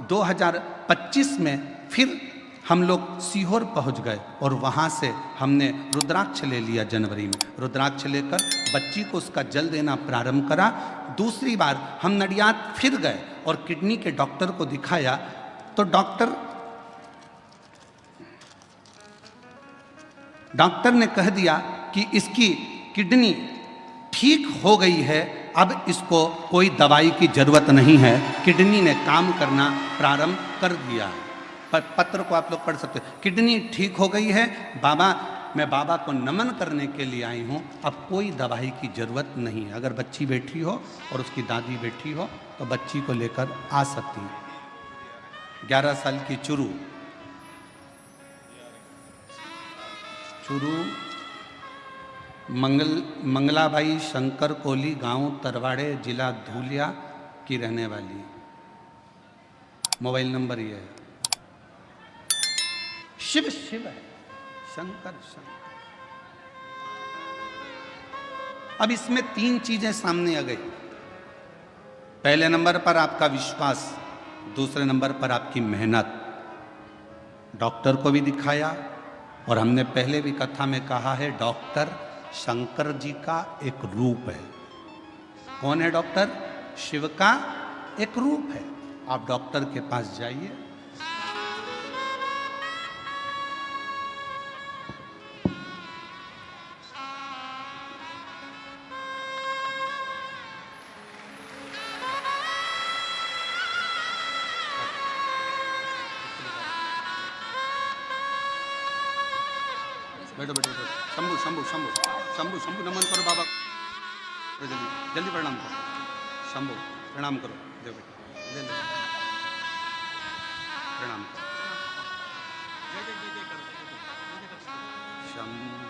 2025 में फिर हम लोग सीहोर पहुंच गए और वहाँ से हमने रुद्राक्ष ले लिया। जनवरी में रुद्राक्ष लेकर बच्ची को उसका जल देना प्रारंभ करा। दूसरी बार हम नडियाद फिर गए और किडनी के डॉक्टर को दिखाया तो डॉक्टर ने कह दिया कि इसकी किडनी ठीक हो गई है, अब इसको कोई दवाई की जरूरत नहीं है, किडनी ने काम करना प्रारंभ कर दिया है। पत्र को आप लोग पढ़ सकते हो। किडनी ठीक हो गई है बाबा, मैं बाबा को नमन करने के लिए आई हूँ, अब कोई दवाई की जरूरत नहीं है। अगर बच्ची बैठी हो और उसकी दादी बैठी हो तो बच्ची को लेकर आ सकती है। 11 साल की चुरू मंगलाबाई शंकर कोली, गांव तरवाड़े, जिला धूलिया की रहने वाली। मोबाइल नंबर ये है। शिव शिव है, शंकर शंकर। अब इसमें 3 चीजें सामने आ गई। पहले नंबर पर आपका विश्वास, दूसरे नंबर पर आपकी मेहनत। डॉक्टर को भी दिखाया और हमने पहले भी कथा में कहा है, डॉक्टर शंकर जी का एक रूप है। कौन है डॉक्टर? शिव का एक रूप है। आप डॉक्टर के पास जाइए, बैठो बैठो बैठो। शंभु शंभु शंभु शंभु शंभु नमन करो बाबा। जल्दी जल्दी प्रणाम करो। शंभो प्रणाम करो। देव बेटा ले ले प्रणाम करो। शंभो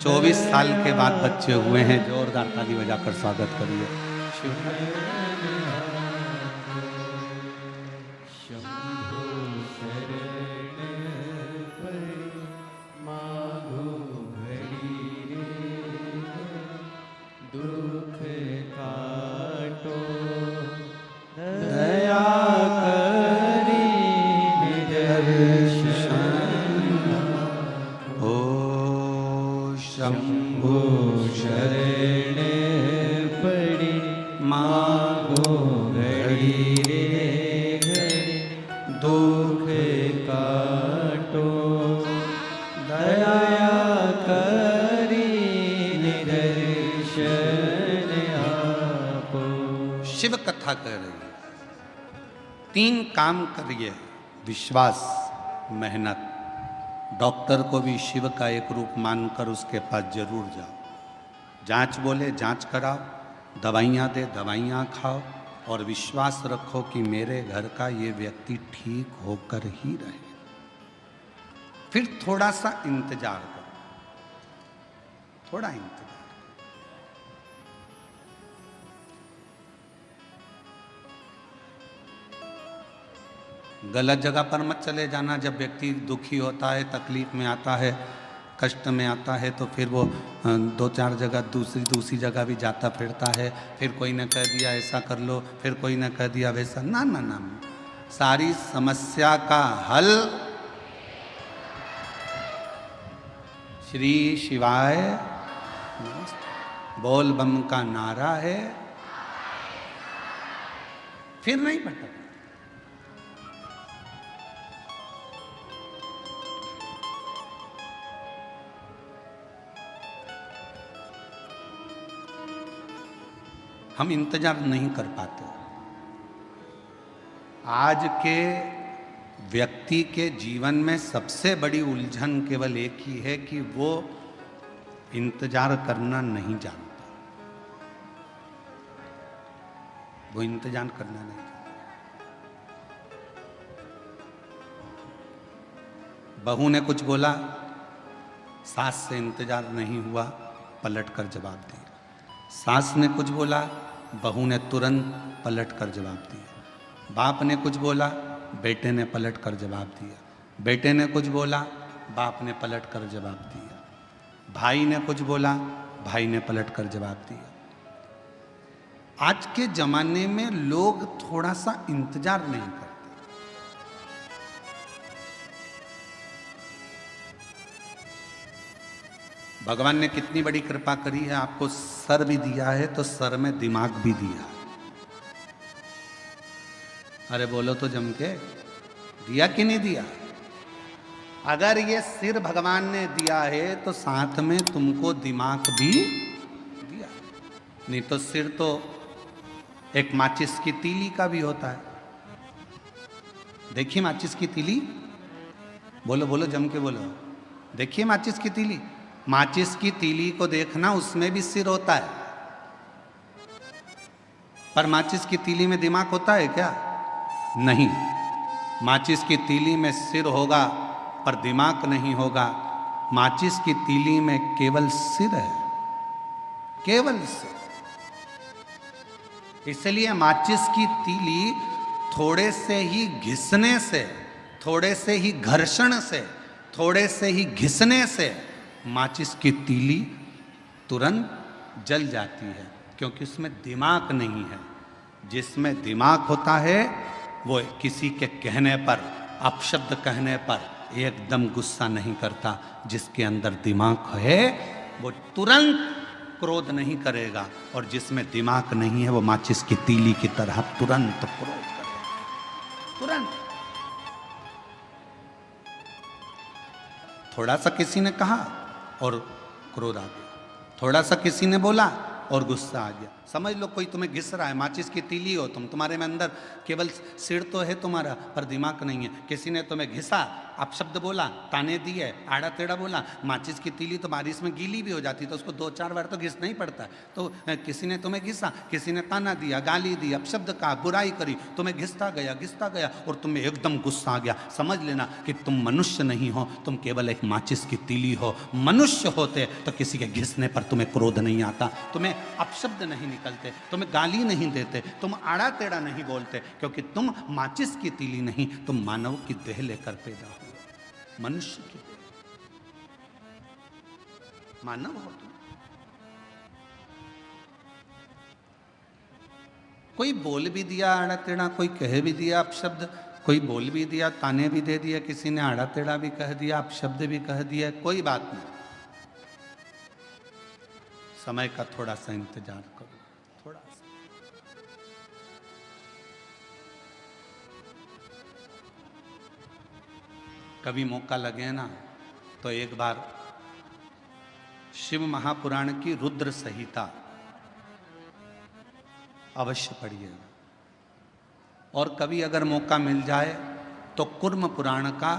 24 साल के बाद बच्चे हुए हैं, जोरदार ताली बजाकर स्वागत करिए। शंभो शरण पड़ी मांगो घड़ी रे घड़ी, दुख काटो दया करी निदर्शन आपो। शिव कथा कह रही है, 3 काम करिए, विश्वास, मेहनत। डॉक्टर को भी शिव का एक रूप मानकर उसके पास जरूर जाओ। जांच बोले जांच कराओ, दवाइयाँ दे दवाइयाँ खाओ, और विश्वास रखो कि मेरे घर का ये व्यक्ति ठीक होकर ही रहे। फिर थोड़ा सा इंतजार करो, थोड़ा इंतजार। गलत जगह पर मत चले जाना। जब व्यक्ति दुखी होता है, तकलीफ में आता है, कष्ट में आता है, तो फिर वो 2-4 जगह दूसरी जगह भी जाता फिरता है। फिर कोई ने कह दिया ऐसा कर लो, फिर कोई ने कह दिया वैसा। ना ना ना, सारी समस्या का हल श्री शिवाय बोल बम का नारा है। फिर नहीं भटक। हम इंतजार नहीं कर पाते। आज के व्यक्ति के जीवन में सबसे बड़ी उलझन केवल एक ही है कि वो इंतजार करना नहीं जानता। वो इंतजार करना नहीं जानता। बहू ने कुछ बोला, सास से इंतजार नहीं हुआ, पलट कर जवाब दिया। सास ने कुछ बोला, बहू ने तुरंत पलट कर जवाब दिया। बाप ने कुछ बोला, बेटे ने पलट कर जवाब दिया। बेटे ने कुछ बोला, बाप ने पलट कर जवाब दिया। भाई ने कुछ बोला, भाई ने पलट कर जवाब दिया। आज के जमाने में लोग थोड़ा सा इंतजार नहीं करते। भगवान ने कितनी बड़ी कृपा करी है, आपको सर भी दिया है तो सर में दिमाग भी दिया। अरे बोलो तो जम के, दिया कि नहीं दिया? अगर ये सिर भगवान ने दिया है तो साथ में तुमको दिमाग भी दिया। नहीं तो सिर तो एक माचिस की तीली का भी होता है। देखिए माचिस की तीली, बोलो बोलो जम के बोलो। देखिए माचिस की तीली, माचिस की तीली को देखना, उसमें भी सिर होता है। पर माचिस की तीली में दिमाग होता है क्या? नहीं। माचिस की तीली में सिर होगा पर दिमाग नहीं होगा। माचिस की तीली में केवल सिर है, केवल सिर। इसलिए माचिस की तीली थोड़े से ही घिसने से, थोड़े से ही घर्षण से, थोड़े से ही घिसने से माचिस की तीली तुरंत जल जाती है, क्योंकि उसमें दिमाग नहीं है। जिसमें दिमाग होता है वो किसी के कहने पर, अपशब्द कहने पर एकदम गुस्सा नहीं करता। जिसके अंदर दिमाग है वो तुरंत क्रोध नहीं करेगा, और जिसमें दिमाग नहीं है वो माचिस की तीली की तरह तुरंत क्रोध करेगा, तुरंत। थोड़ा सा किसी ने कहा और क्रोध आ गया, थोड़ा सा किसी ने बोला और गुस्सा आ गया। समझ लो कोई तुम्हें घिस रहा है, माचिस की तीली हो तुम, तुम्हारे में अंदर केवल सिर तो है तुम्हारा पर दिमाग नहीं है। किसी ने तुम्हें घिसा, आप शब्द बोला, ताने दिए, आड़ा टेढ़ा बोला, माचिस की तीली तो बारिश में गीली भी हो जाती तो उसको 2-4 बार तो घिसना ही पड़ता है। तो किसी ने तुम्हें घिसा, किसी ने ताना दिया, गाली दी, अपशब्द कहा, बुराई करी, तुम्हें घिसता गया और तुम्हें एकदम गुस्सा आ गया। समझ लेना कि तुम मनुष्य नहीं हो, तुम केवल एक माचिस की तीली हो। मनुष्य होते तो किसी के घिसने पर तुम्हें क्रोध नहीं आता, तुम्हें अपशब्द नहीं निकलते, तुम्हें गाली नहीं देते, तुम आड़ा टेढ़ा नहीं बोलते, क्योंकि तुम माचिस की तीली नहीं, तुम मानव की देह लेकर पैदा हुए, मनुष्य की देह, मानव हो तुम। कोई बोल भी दिया आड़ा टेढ़ा, कोई कह भी दिया अपशब्द, कोई बोल भी दिया, ताने भी दे दिया, किसी ने आड़ा टेढ़ा भी कह दिया, अपशब्द भी कह दिया, कोई बात नहीं। समय का थोड़ा सा इंतजार करो, थोड़ा सा। कभी मौका लगे ना तो एक बार शिव महापुराण की रुद्र संहिता अवश्य पढ़िएगा, और कभी अगर मौका मिल जाए तो कुर्म पुराण का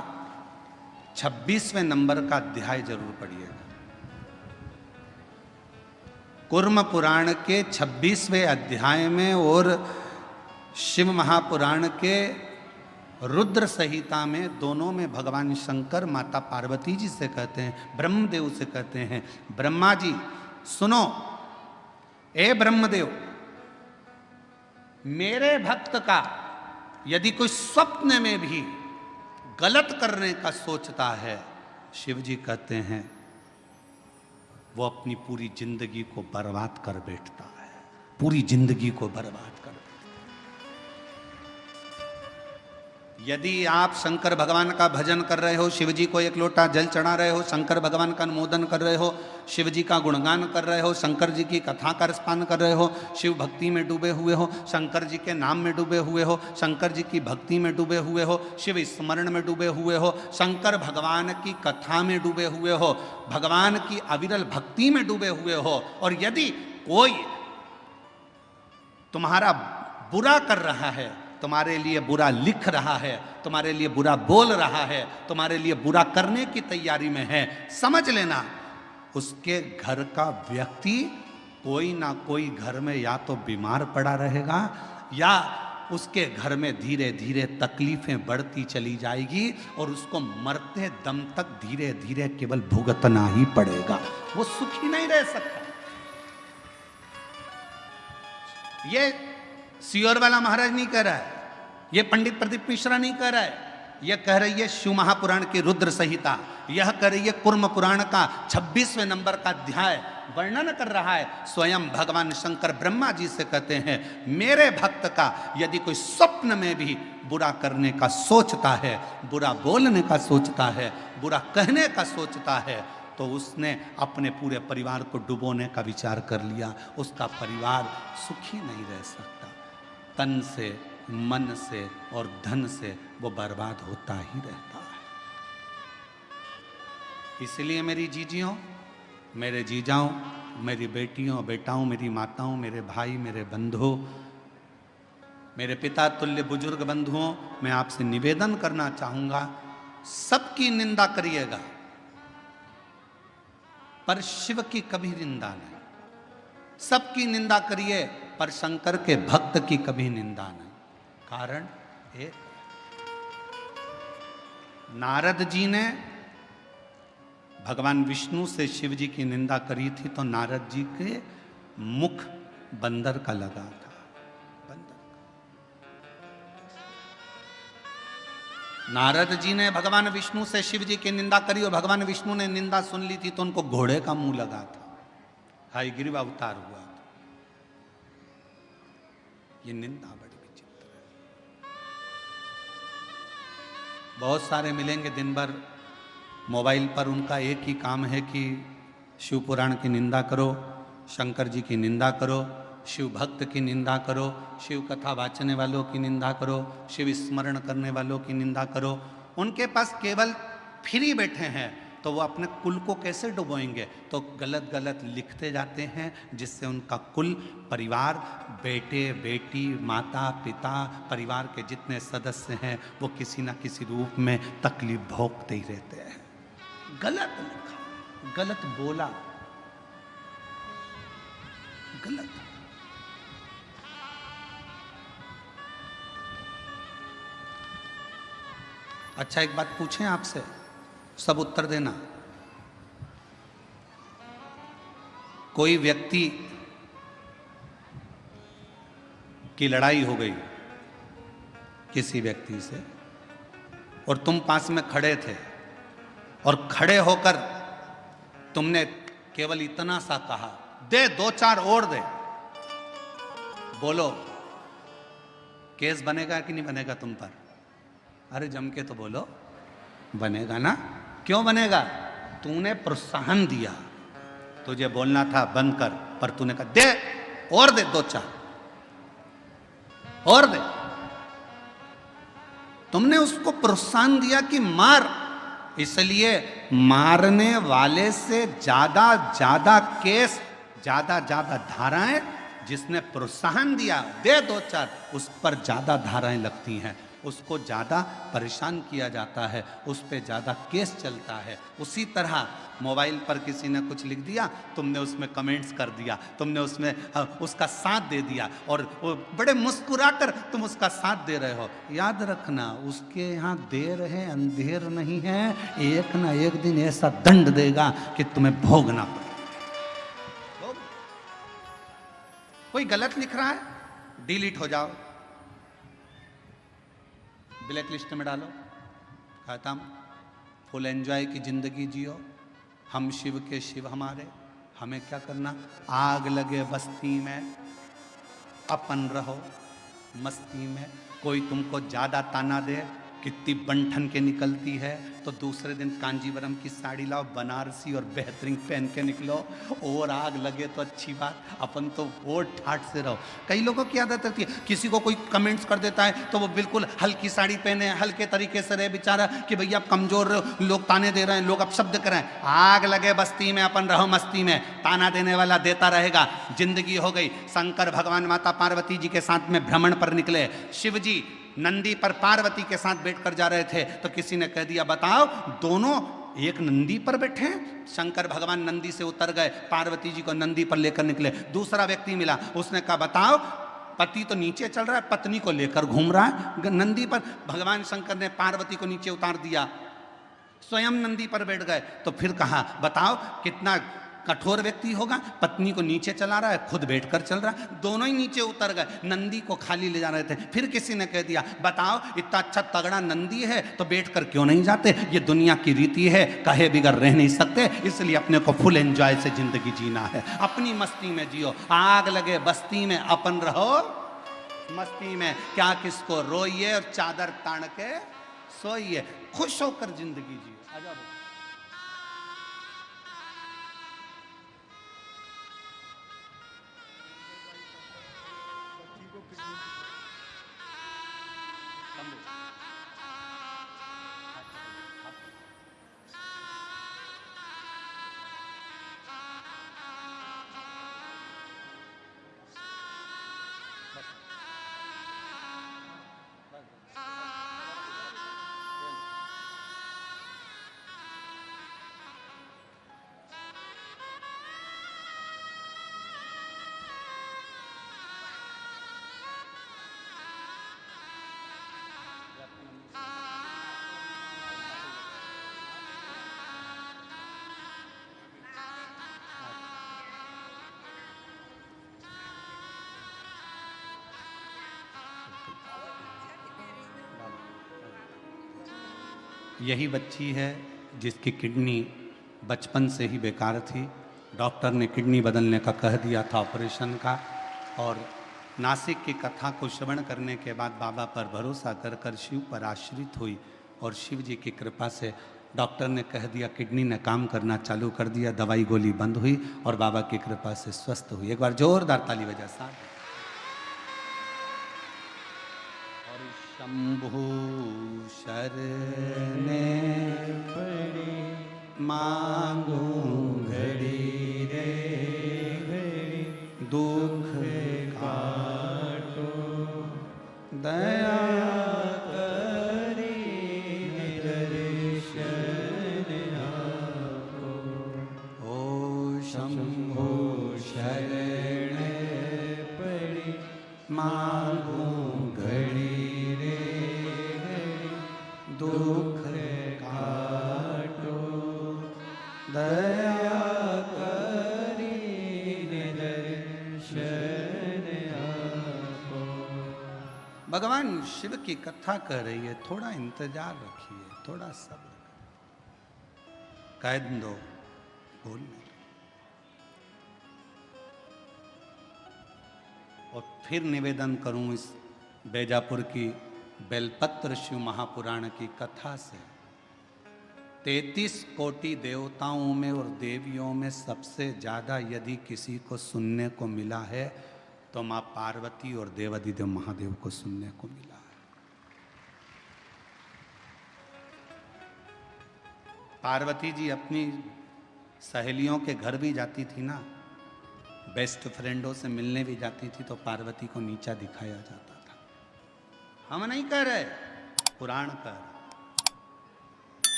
26वें नंबर का अध्याय जरूर पढ़िएगा। कुर्म पुराण के 26वें अध्याय में और शिव महापुराण के रुद्र संहिता में, दोनों में भगवान शंकर माता पार्वती जी से कहते हैं, ब्रह्मदेव से कहते हैं, ब्रह्मा जी सुनो, ए ब्रह्मदेव, मेरे भक्त का यदि कोई स्वप्न में भी गलत करने का सोचता है, शिव जी कहते हैं वो अपनी पूरी जिंदगी को बर्बाद कर बैठता है, पूरी जिंदगी को बर्बाद कर बैठता है। यदि आप शंकर भगवान का भजन कर रहे हो, शिव जी को एक लोटा जल चढ़ा रहे हो, शंकर भगवान का अनुमोदन कर रहे हो, शिव जी का गुणगान कर रहे हो, शंकर जी की कथा का रसपान कर रहे हो, शिव भक्ति में डूबे हुए हो, शंकर जी के नाम में डूबे हुए हो, शंकर जी की भक्ति में डूबे हुए हो, शिव स्मरण में डूबे हुए हो, शंकर भगवान की कथा में डूबे हुए हो, भगवान की अविरल भक्ति में डूबे हुए हो, और यदि कोई तुम्हारा बुरा कर रहा है, तुम्हारे लिए बुरा लिख रहा है, तुम्हारे लिए बुरा बोल रहा है, तुम्हारे लिए बुरा करने की तैयारी में है, समझ लेना उसके घर का व्यक्ति कोई ना कोई घर में या तो बीमार पड़ा रहेगा, या उसके घर में धीरे धीरे तकलीफें बढ़ती चली जाएगी, और उसको मरते दम तक धीरे धीरे केवल भुगतना ही पड़ेगा, वो सुखी नहीं रह सकता। ये सियोर वाला महाराज नहीं कह रहा है, ये पंडित प्रदीप मिश्रा नहीं कह रहा है, यह कह रही है शिव महापुराण की रुद्र संहिता, यह कह रही है कुर्म पुराण का 26वें नंबर का अध्याय वर्णन कर रहा है। स्वयं भगवान शंकर ब्रह्मा जी से कहते हैं, मेरे भक्त का यदि कोई स्वप्न में भी बुरा करने का सोचता है, बुरा बोलने का सोचता है, बुरा कहने का सोचता है, तो उसने अपने पूरे परिवार को डुबोने का विचार कर लिया, उसका परिवार सुखी नहीं रह सकता। तन से, मन से और धन से वो बर्बाद होता ही रहता है। इसलिए मेरी जीजियों, मेरे जीजाओं, मेरी बेटियों बेटाओं, मेरी माताओं, मेरे भाई, मेरे बंधुओं, मेरे पिता तुल्य बुजुर्ग बंधुओं, मैं आपसे निवेदन करना चाहूंगा, सबकी निंदा करिएगा पर शिव की कभी निंदा नहीं। सबकी निंदा करिए पर शंकर के भक्त की कभी निंदा नहीं। कारण एक, नारद जी ने भगवान विष्णु से शिव जी की निंदा करी थी, तो नारद जी के मुख बंदर का लगा था, बंदर। नारद जी ने भगवान विष्णु से शिव जी की निंदा करी और भगवान विष्णु ने निंदा सुन ली थी, तो उनको घोड़े का मुंह लगा था, हयग्रीव अवतार हुआ था। ये निंदा बड़ी विचित्र है। बहुत सारे मिलेंगे दिन भर मोबाइल पर, उनका एक ही काम है कि शिव पुराण की निंदा करो, शंकर जी की निंदा करो, शिव भक्त की निंदा करो, शिव कथा वाचने वालों की निंदा करो, शिव स्मरण करने वालों की निंदा करो। उनके पास केवल फ्री बैठे हैं, तो वो अपने कुल को कैसे डुबोएंगे? तो गलत गलत लिखते जाते हैं, जिससे उनका कुल, परिवार, बेटे बेटी, माता पिता, परिवार के जितने सदस्य हैं वो किसी ना किसी रूप में तकलीफ भोगते ही रहते हैं। गलत लिखा, गलत बोला, गलत। अच्छा, एक बात पूछें आपसे, सब उत्तर देना। कोई व्यक्ति की लड़ाई हो गई किसी व्यक्ति से और तुम पास में खड़े थे और खड़े होकर तुमने केवल इतना सा कहा, दे 2-4 और दे, बोलो केस बनेगा कि नहीं बनेगा तुम पर? अरे जम के तो बोलो, बनेगा ना। क्यों बनेगा? तूने प्रोत्साहन दिया, तुझे बोलना था बंद कर, पर तूने कहा दे और दे, 2-4 और दे। तुमने उसको प्रोत्साहन दिया कि मार, इसलिए मारने वाले से ज्यादा ज्यादा केस, ज्यादा ज्यादा धाराएं, जिसने प्रोत्साहन दिया दे 2-4, उस पर ज्यादा धाराएं लगती हैं, उसको ज़्यादा परेशान किया जाता है, उस पर ज़्यादा केस चलता है। उसी तरह मोबाइल पर किसी ने कुछ लिख दिया, तुमने उसमें कमेंट्स कर दिया, तुमने उसमें उसका साथ दे दिया और बड़े मुस्कुराकर तुम उसका साथ दे रहे हो। याद रखना, उसके यहाँ देर है अंधेर नहीं है, एक ना एक दिन ऐसा दंड देगा कि तुम्हें भोगना पड़ेगा। कोई गलत लिख रहा है, डिलीट हो जाओ, ब्लैक लिस्ट में डालो, खत्म। फुल एंजॉय की जिंदगी जियो, हम शिव के शिव हमारे, हमें क्या करना? आग लगे बस्ती में अपन रहो मस्ती में। कोई तुमको ज्यादा ताना दे, कितनी बनठन के निकलती है, तो दूसरे दिन कांजीवरम की साड़ी लाओ बनारसी और बेहतरीन पहन के निकलो। और आग लगे तो अच्छी बात, अपन तो और ठाठ से रहो। कई लोगों की आदत रहती है, किसी को कोई कमेंट्स कर देता है तो वो बिल्कुल हल्की साड़ी पहने, हल्के तरीके से रहे बेचारा, कि भैया आप कमजोर लोग ताने दे रहे हैं, लोग अपशब्द कर रहे हैं। आग लगे बस्ती में अपन रहो मस्ती में, ताना देने वाला देता रहेगा। जिंदगी हो गई। शंकर भगवान माता पार्वती जी के साथ में भ्रमण पर निकले, शिव जी नंदी पर पार्वती के साथ बैठकर जा रहे थे, तो किसी ने कह दिया बताओ दोनों एक नंदी पर बैठे हैं? शंकर भगवान नंदी से उतर गए, पार्वती जी को नंदी पर लेकर निकले। दूसरा व्यक्ति मिला, उसने कहा बताओ पति तो नीचे चल रहा है, पत्नी को लेकर घूम रहा है नंदी पर। भगवान शंकर ने पार्वती को नीचे उतार दिया, स्वयं नंदी पर बैठ गए। तो फिर कहा बताओ कितना कठोर व्यक्ति होगा, पत्नी को नीचे चला रहा है, खुद बैठकर चल रहा है, दोनों ही नीचे उतर गए, नंदी को खाली ले जा रहे थे। फिर किसी ने कह दिया बताओ इतना अच्छा तगड़ा नंदी है तो बैठकर क्यों नहीं जाते? ये दुनिया की रीति है, कहे बिगर रह नहीं सकते, इसलिए अपने को फुल एंजॉय से जिंदगी जीना है, अपनी मस्ती में जियो। आग लगे बस्ती में अपन रहो मस्ती में, क्या किसको रोइए और चादर तान के सोइए, खुश होकर जिंदगी जियो। आजा यही बच्ची है जिसकी किडनी बचपन से ही बेकार थी, डॉक्टर ने किडनी बदलने का कह दिया था, ऑपरेशन का। और नासिक की कथा को श्रवण करने के बाद बाबा पर भरोसा कर कर शिव पर आश्रित हुई और शिव जी की कृपा से डॉक्टर ने कह दिया, किडनी ने काम करना चालू कर दिया, दवाई गोली बंद हुई और बाबा की कृपा से स्वस्थ हुई। एक बार जोरदार ताली बजा साथ। शंभु शरणे पड़े मांगूं घड़ी रे घड़ी, दुख काटो दया करी दर्शन आपो। ओ शंभो शरण पड़ी, मांगूं घड़ी रे घड़ी, दुख काटो दया करी दर्शन आपो। भगवान शिव की कथा कर रही है, थोड़ा इंतजार रखिए, थोड़ा सब्र कह दो, बोलने। और फिर निवेदन करूं इस बैजापुर की बेलपत्र शिव महापुराण की कथा से, 33 कोटि देवताओं में और देवियों में सबसे ज्यादा यदि किसी को सुनने को मिला है तो मां पार्वती और देवाधिदेव महादेव को सुनने को मिला है। पार्वती जी अपनी सहेलियों के घर भी जाती थी ना, बेस्ट फ्रेंडों से मिलने भी जाती थी, तो पार्वती को नीचा दिखाया जाता था। हम नहीं कह रहे, पुराण कह रहे।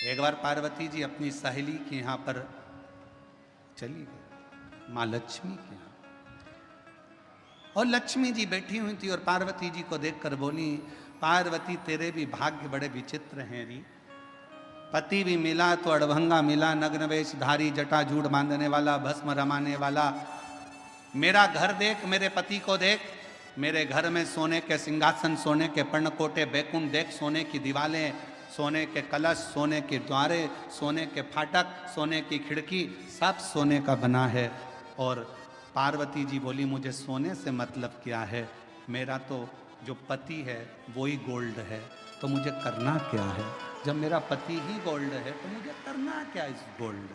एक बार पार्वती जी अपनी सहेली के यहां पर चली गई, मां लक्ष्मी के यहां, और लक्ष्मी जी बैठी हुई थी और पार्वती जी को देखकर बोली, पार्वती तेरे भी भाग्य बड़े विचित्र हैं री। पति भी मिला तो अड़भंगा मिला, नग्न वेशधारी, जटाजूड़ बांधने वाला, भस्म रमाने वाला। मेरा घर देख, मेरे पति को देख, मेरे घर में सोने के सिंहासन, सोने के पर्णकोटे, बैकुंठ देख, सोने की दीवारें, सोने के कलश, सोने के द्वारे, सोने के फाटक, सोने की खिड़की, सब सोने का बना है। और पार्वती जी बोली, मुझे सोने से मतलब क्या है, मेरा तो जो पति है वो ही गोल्ड है, तो मुझे करना क्या है? जब मेरा पति ही गोल्ड है तो मुझे करना क्या इस गोल्ड?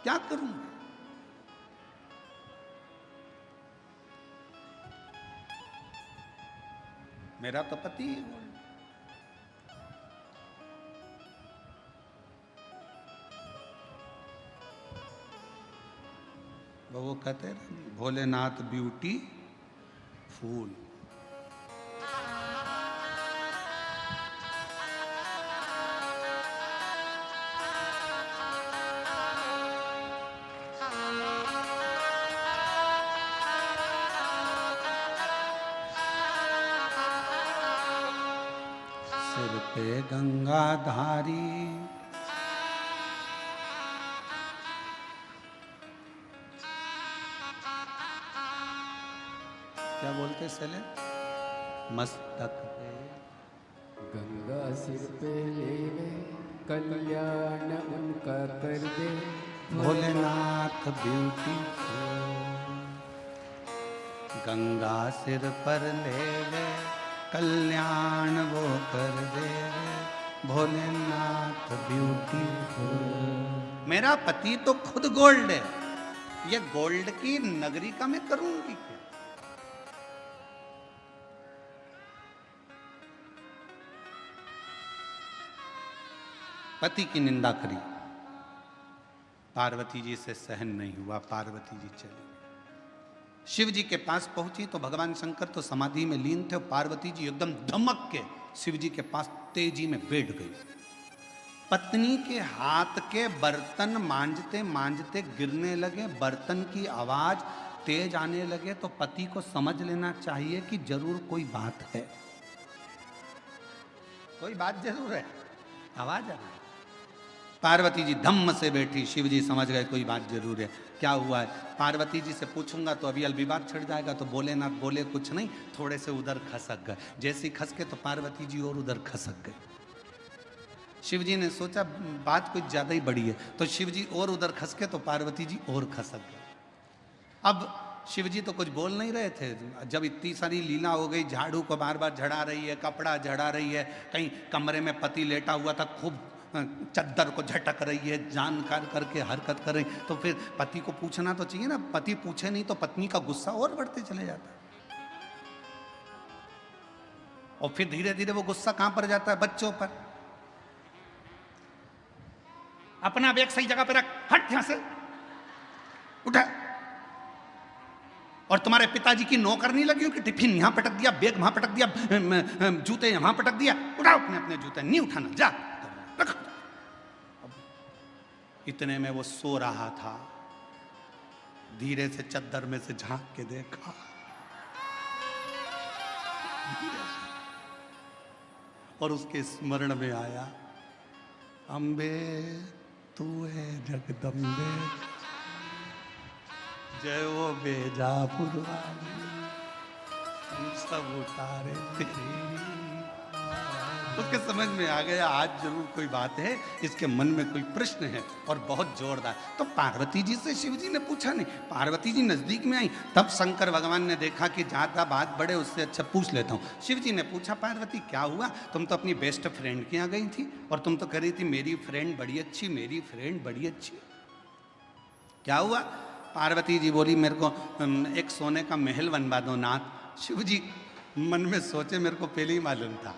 क्या करूंगा? मेरा तो पति ही गोल्ड। वो कहते हैं भोलेनाथ ब्यूटी फूल। सिर पे गंगाधारी, क्या बोलते सले, मस्तक पे गंगा सिर पे लेवे, कल्याण उनका कर दे, भोलेनाथ ब्यूटी। गंगा सिर पर ले ले, कल्याण वो कर दे, भोलेनाथ ब्यूटीफुल। मेरा पति तो खुद गोल्ड है, ये गोल्ड की नगरी का मैं करूंगी क्या? पति की निंदा करी, पार्वती जी से सहन नहीं हुआ, पार्वती जी चली गई। शिव जी के पास पहुंची तो भगवान शंकर तो समाधि में लीन थे, पार्वती जी एकदम धमक के शिव जी के पास तेजी में बैठ गई। पत्नी के हाथ के बर्तन मांजते मांजते गिरने लगे, बर्तन की आवाज तेज आने लगे, तो पति को समझ लेना चाहिए कि जरूर कोई बात है, कोई बात जरूर है, आवाज आ रही है। पार्वती जी धम्म से बैठी, शिव जी समझ गए कोई बात जरूर है, क्या हुआ है? पार्वती जी से पूछूंगा तो अभी विवाद छिड़ जाएगा, तो बोले ना बोले कुछ नहीं, थोड़े से उधर खसक गए। जैसे ही खसके तो पार्वती जी और उधर खसक गए। शिव जी ने सोचा बात कुछ ज्यादा ही बड़ी है, तो शिव जी और उधर खसके तो पार्वती जी और खसक गए। अब शिव जी तो कुछ बोल नहीं रहे थे, जब इतनी सारी लीला हो गई, झाड़ू को बार बार झड़ा रही है, कपड़ा झड़ा रही है, कहीं कमरे में पति लेटा हुआ था, खूब चद्दर को झटक रही है, जानकार करके हरकत कर रही, तो फिर पति को पूछना तो चाहिए ना, पति पूछे नहीं तो पत्नी का गुस्सा और बढ़ते चले जाता है। और फिर धीरे धीरे वो गुस्सा कहां पर जाता है? बच्चों पर। अपना बैग सही जगह पे रख, हट यहां से, उठा। और तुम्हारे पिताजी की नौकर नहीं लगी हो कि टिफिन यहां पटक दिया, बैग वहां पटक दिया, जूते वहां पटक दिया? उठाओ अपने अपने जूते, नहीं उठाना, जा रख। इतने में वो सो रहा था, धीरे से चद्दर में से झांक के देखा, और उसके स्मरण में आया, अम्बे तू है जगदम्बे, जय वो बेजापुर वाली, हम सब उतारे तेरी। उसके समझ में आ गया आज जरूर कोई बात है, इसके मन में कोई प्रश्न है और बहुत जोरदार। तो पार्वती जी से शिव जी ने पूछा नहीं, पार्वती जी नजदीक में आई, तब शंकर भगवान ने देखा कि ज्यादा बात बढ़े उससे अच्छा पूछ लेता हूँ। शिव जी ने पूछा, पार्वती क्या हुआ, तुम तो अपनी बेस्ट फ्रेंड के यहाँ गई थी और तुम तो कह रही थी मेरी फ्रेंड बड़ी अच्छी, मेरी फ्रेंड बड़ी अच्छी, क्या हुआ? पार्वती जी बोली, मेरे को एक सोने का महल बनवा दो नाथ। शिव जी मन में सोचे, मेरे को पहले ही मालूम था,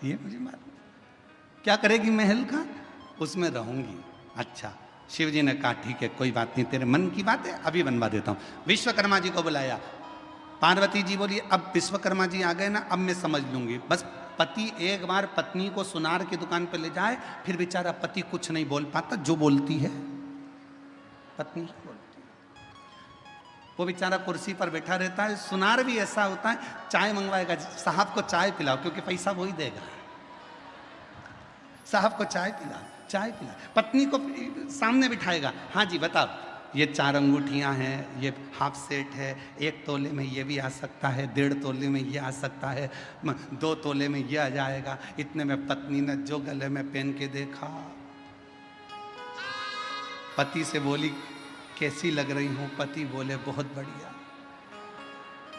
ये मुझे मालूम, क्या करेगी महल का, उसमें रहूंगी। अच्छा, शिव जी ने कहा ठीक है कोई बात नहीं, तेरे मन की बात है, अभी बनवा देता हूँ। विश्वकर्मा जी को बुलाया। पार्वती जी बोली, अब विश्वकर्मा जी आ गए ना, अब मैं समझ लूंगी। बस पति एक बार पत्नी को सुनार की दुकान पर ले जाए, फिर बेचारा पति कुछ नहीं बोल पाता, जो बोलती है पत्नी बोलती है। वो बेचारा कुर्सी पर बैठा रहता है। सुनार भी ऐसा होता है, चाय मंगवाएगा, साहब को चाय पिलाओ, क्योंकि पैसा वही देगा, साहब को चाय पिलाओ, चाय पिला। पत्नी को सामने बिठाएगा, हाँ जी बताओ, ये 4 अंगूठियां हैं, ये हाफ सेट है, 1 तोले में ये भी आ सकता है, 1.5 तोले में ये आ सकता है, 2 तोले में ये आ जाएगा। इतने में पत्नी ने जो गले में पहन के देखा, पति से बोली कैसी लग रही हूं? पति बोले बहुत बढ़िया।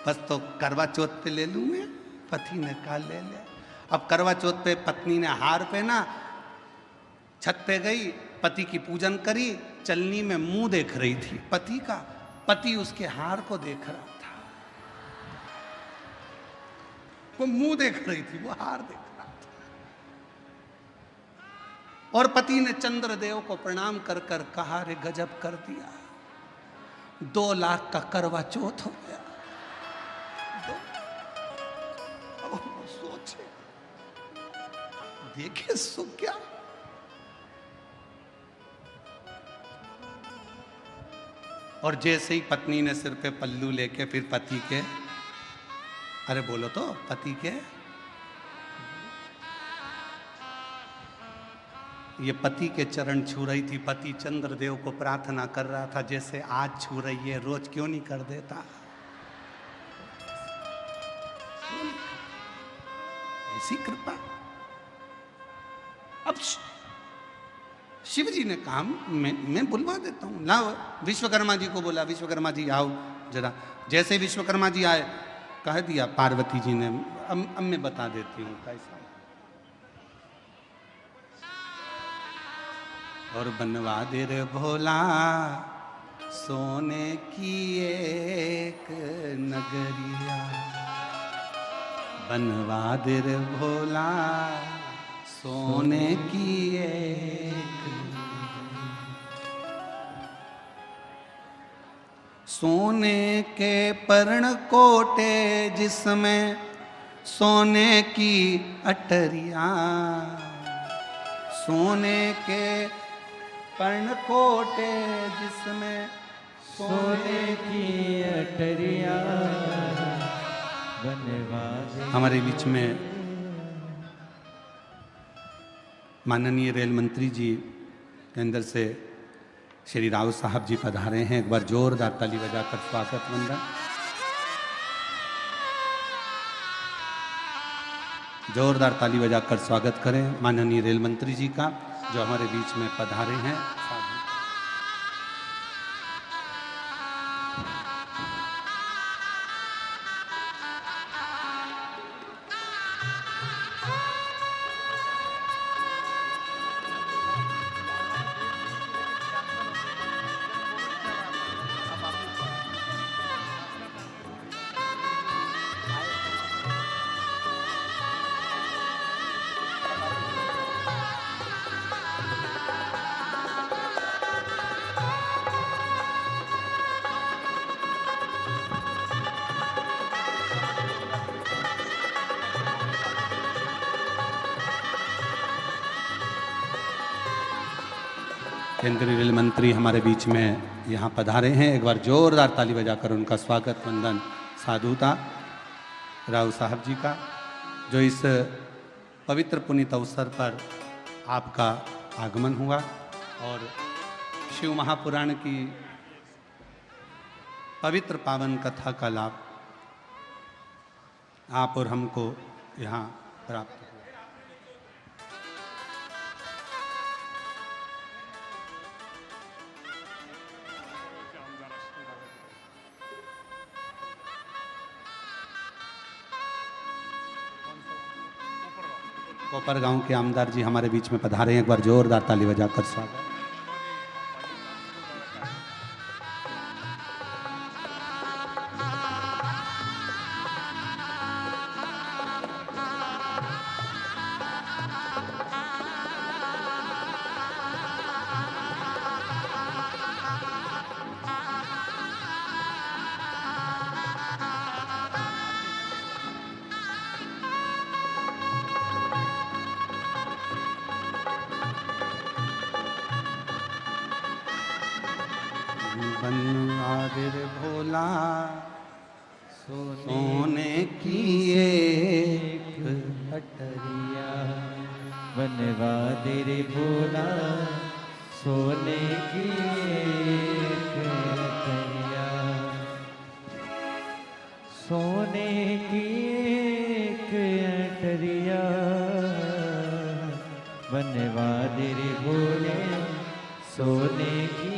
बस तो करवा चौथ पे ले लूं मैं? पति ने कहा ले ले। अब करवा चौथ पे पत्नी ने हार पहना, छत पे गई, पति की पूजन करी, चलनी में मुंह देख रही थी पति का, पति उसके हार को देख रहा था, वो मुंह देख रही थी, वो हार देख रहा था। और पति ने चंद्रदेव को प्रणाम कर कर कहा, रे गजब कर दिया, 2 लाख का करवा चौथ हो गया। सोचे, देखे सुख क्या। और जैसे ही पत्नी ने सिर पे पल्लू लेके फिर पति के, अरे बोलो तो, पति के, ये पति के चरण छू रही थी। पति चंद्रदेव को प्रार्थना कर रहा था, जैसे आज छू रही है, रोज क्यों नहीं कर देता? ऐसी कृपा। अब शिव जी ने कहा, मैं बुलवा देता हूं, लाओ। विश्वकर्मा जी को बोला, विश्वकर्मा जी आओ जरा। जैसे विश्वकर्मा जी आए, कह दिया पार्वती जी ने, अब मैं बता देती हूँ कैसा। और बनवा दे रे भोला सोने की एक नगरिया, बनवा दे रे भोला सोने की एक, सोने के पर्ण कोटे जिसमें सोने की अटरिया, सोने के पर्ण कोटे जिसमें सोने की अटरिया, बनवा दे। हमारे बीच में माननीय रेल मंत्री जी के अंदर से श्री राव साहब जी पधारे हैं। एक बार जोरदार ताली बजाकर स्वागत वंदन। जोरदार ताली बजाकर स्वागत करें माननीय रेल मंत्री जी का, जो हमारे बीच में पधारे हैं। केंद्रीय रेल मंत्री हमारे बीच में यहाँ पधारे हैं। एक बार जोरदार ताली बजाकर उनका स्वागत वंदन साधुता राव साहब जी का, जो इस पवित्र पुनीत अवसर पर आपका आगमन हुआ और शिव महापुराण की पवित्र पावन कथा का लाभ आप और हमको यहाँ प्राप्त हुआ। कोपर गांव के आमदार जी हमारे बीच में पधारे हैं। एक बार जोरदार ताली बजाकर स्वागत। बनवादिर भोला सोने की एक अटरिया, बनवादिर भोला सोने की एक अटरिया, सोने की एक अटरिया, बनवादिर भोले सोने की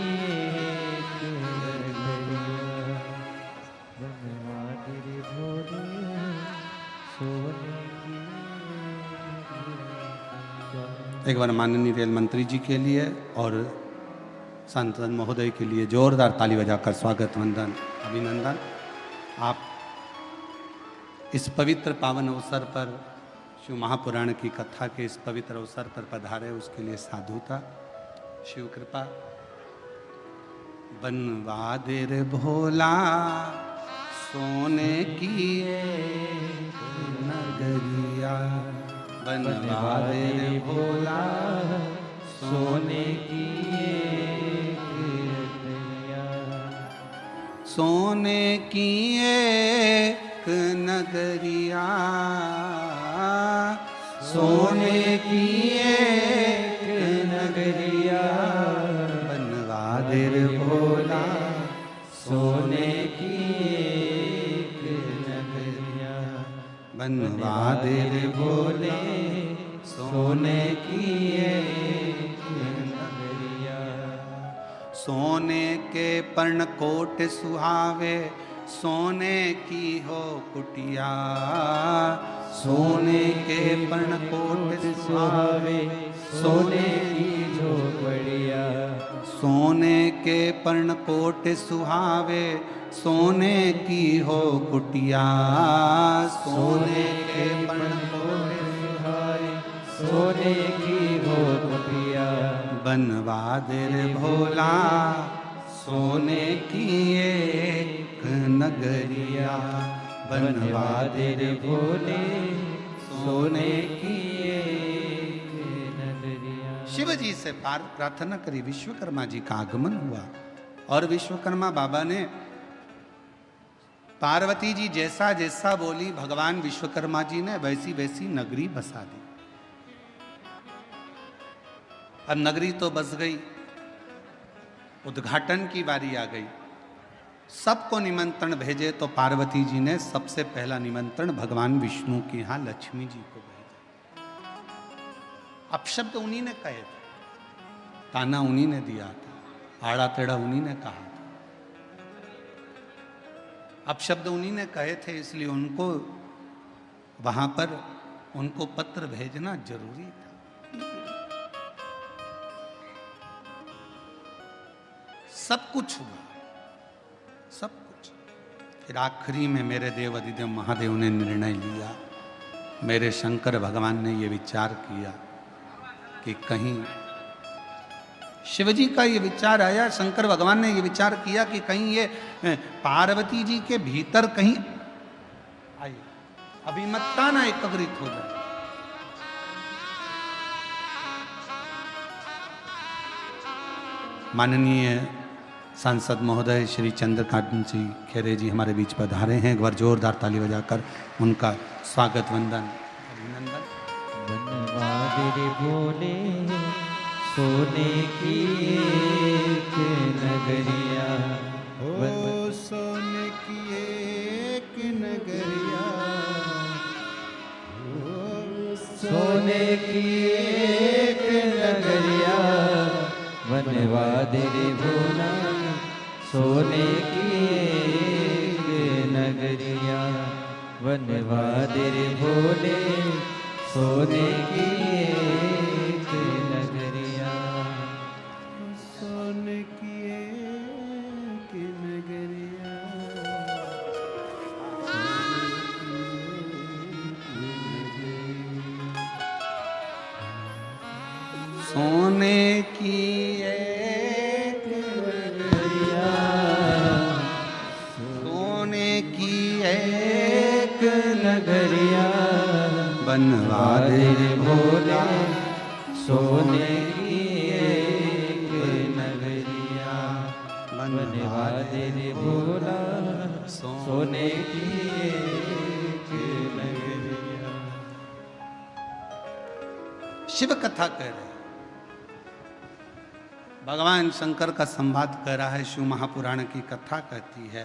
एक बार माननीय रेल मंत्री जी के लिए और सांसद महोदय के लिए जोरदार ताली बजाकर स्वागत वंदन अभिनंदन। आप इस पवित्र पावन अवसर पर शिव महापुराण की कथा के इस पवित्र अवसर पर पधारे, उसके लिए साधुता शिव कृपा। बनवादिर भोला सोने की एक नगरिया, बनवादिर भोला सोने की एक अटरिया, सोने की एक नगरिया, सोने की एक नगरिया, बनवादिर भोला सोने की एक नगरिया, बनवादिर भोले सोने की एक नगरिया, सोने के पर्णकोट सुहावे सोने की हो कुटिया, सोने के पर्णकोट सुहावे सोने की झोपड़िया, सोने के पर्णकोट सुहावे सोने की हो कुटिया, सोने के पर्णकोट सुहावे सोने की हो कुटिया, बनवादिर भोला सोने की एक नगरिया, बनवादिर भोले सोने की एक नगरिया। शिव जी से प्रार्थना करी, विश्वकर्मा जी का आगमन हुआ और विश्वकर्मा बाबा ने पार्वती जी जैसा जैसा बोली, भगवान विश्वकर्मा जी ने वैसी वैसी नगरी बसा दी। अब नगरी तो बस गई, उद्घाटन की बारी आ गई। सबको निमंत्रण भेजे तो पार्वती जी ने सबसे पहला निमंत्रण भगवान विष्णु के यहाँ लक्ष्मी जी को भेजा। अपशब्द उन्हीं ने कहे थे, ताना उन्हीं ने दिया था, आड़ा टेढ़ा उन्हीं ने कहा था, अपशब्द उन्हीं ने कहे थे, इसलिए उनको वहां पर उनको पत्र भेजना जरूरी था। सब कुछ हुआ, सब कुछ। फिर आखिरी में मेरे देव अधिदेव महादेव ने निर्णय लिया, मेरे शंकर भगवान ने ये विचार किया कि कहीं शिवजी का ये विचार आया, शंकर भगवान ने ये विचार किया कि कहीं ये पार्वती जी के भीतर कहीं आई अभिमत्ता ना एकत्रित हो जाए। माननीय सांसद महोदय श्री चंद्रकांत जी खैरे जी हमारे बीच पधारे हैं। एक बार जोरदार ताली बजाकर उनका स्वागत वंदन अभिनंदन। बनवाद रे बोले सोने की एक नगरिया, ओ सोने की एक नगरिया, सोने की एक नगरिया, बनवाद रे बोला सोने की एक नगरिया, बनवाद रे बोले सोने की एक नगरिया, सोने की एक नगरिया, सोने की एक नगरिया, सोने की एक नगरिया, बनवाद रे भोले सोने की एक नगरिया, बनवाद रे भोला सोने की एक नगरिया। शिव कथा कह रहे हैं, भगवान शंकर का संवाद कह रहा है। शिव महापुराण की कथा कहती है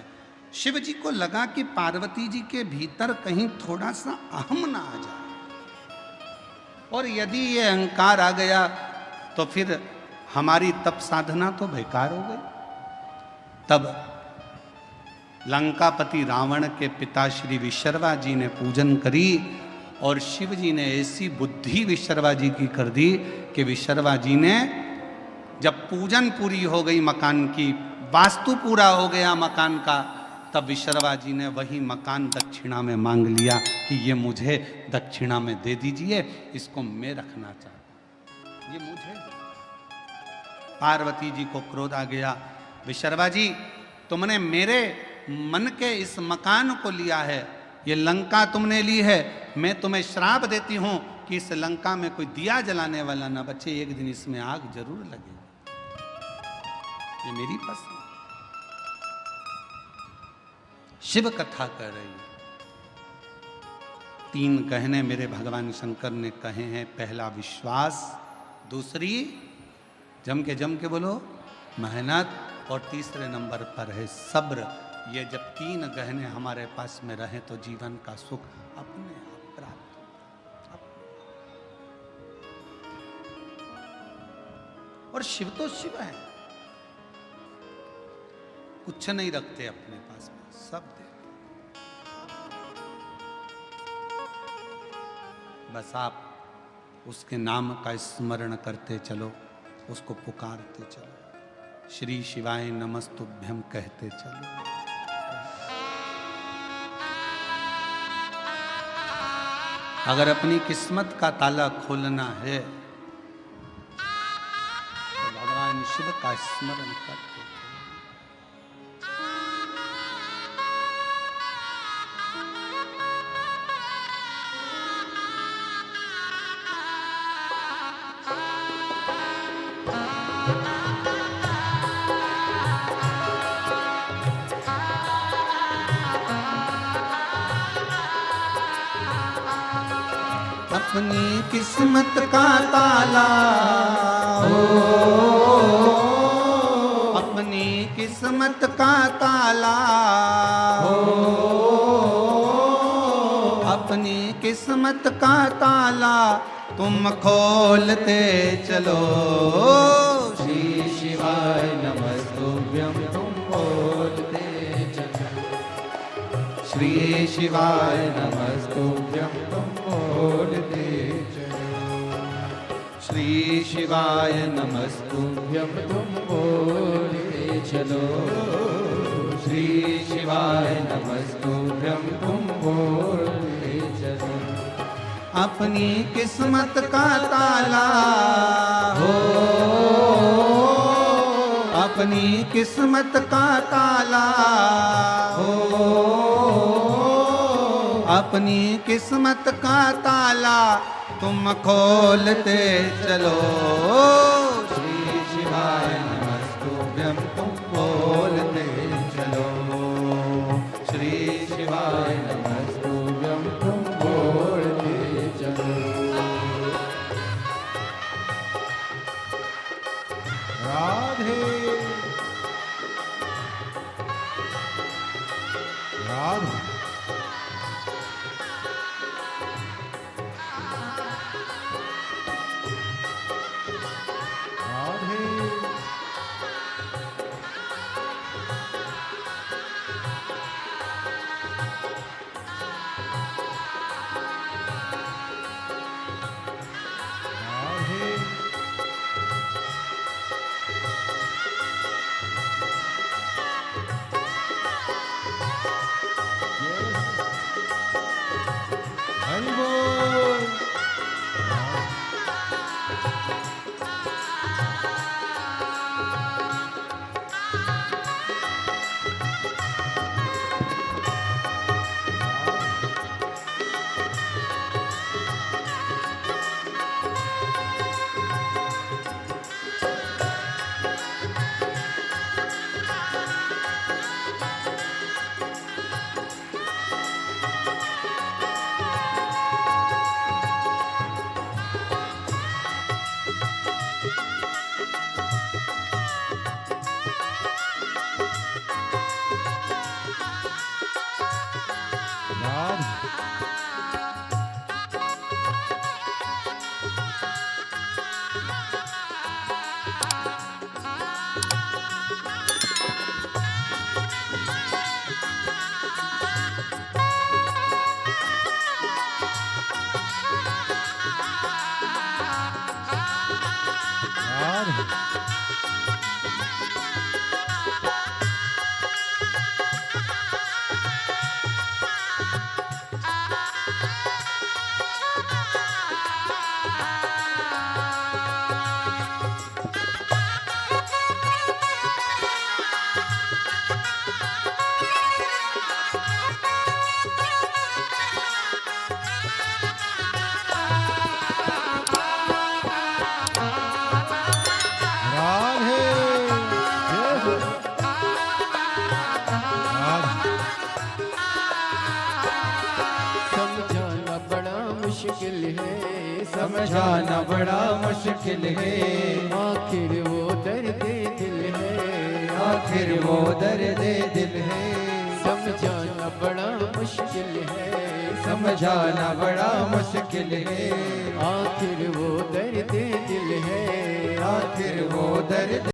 शिव जी को लगा कि पार्वती जी के भीतर कहीं थोड़ा सा अहम ना आ जाए, और यदि ये अहंकार आ गया तो फिर हमारी तप साधना तो बेकार हो गई। तब लंकापति रावण के पिता श्री विशर्वा जी ने पूजन करी, और शिव जी ने ऐसी बुद्धि विशर्वा जी की कर दी कि विशर्वा जी ने जब पूजन पूरी हो गई, मकान की वास्तु पूरा हो गया मकान का, तब विशर्वा जी ने वही मकान दक्षिणा में मांग लिया कि ये मुझे दक्षिणा में दे दीजिए, इसको मैं रखना चाहता हूं, ये मुझे। पार्वती जी को क्रोध आ गया, विशर्वा जी तुमने मेरे मन के इस मकान को लिया है, ये लंका तुमने ली है, मैं तुम्हें श्राप देती हूं कि इस लंका में कोई दिया जलाने वाला ना बचे, एक दिन इसमें आग जरूर लगेगी, ये मेरी पसंद। शिव कथा कर रही है। 3 कहने मेरे भगवान शंकर ने कहे हैं। पहला विश्वास, दूसरी जम के बोलो मेहनत, और तीसरे नंबर पर है सब्र। ये जब 3 गहने हमारे पास में रहे तो जीवन का सुख अपने आप प्राप्त होता। और शिव तो शिव है, कुछ नहीं रखते अपने पास में, सब देते। बस आप उसके नाम का स्मरण करते चलो, उसको पुकारते चलो, श्री शिवाय नमस्तुभ्यम कहते चलो। अगर अपनी किस्मत का ताला खोलना है तो भगवान शिव का स्मरण करते चलो। अपनी किस्मत का ताला हो, अपनी किस्मत का ताला हो, अपनी किस्मत का ताला तुम खोलते चलो। श्री शिवाय नमस्तुभ्यं तुम बोलते चलो, श्री शिवाय नमस्तुभ्यं तुम बोलते चलो, श्री शिवाय नमस्तुभ्यं तुम बोलते चलो, श्री शिवाय नमस्तुभ्यं तुम बोलते चलो। अपनी किस्मत का ताला हो, अपनी किस्मत का ताला हो, अपनी किस्मत का ताला तुम खोलते चलो। श्री शिवाय नमस्तु राधे जय हो। राधे समझाना बड़ा मुश्किल है, समझाना बड़ा मुश्किल है, आखिर वो दर्द दिल है, आखिर वो दर्द दिल है, समझाना बड़ा मुश्किल है, समझाना बड़ा मुश्किल है, आखिर वो दर्द दिल है, आखिर वो दर्द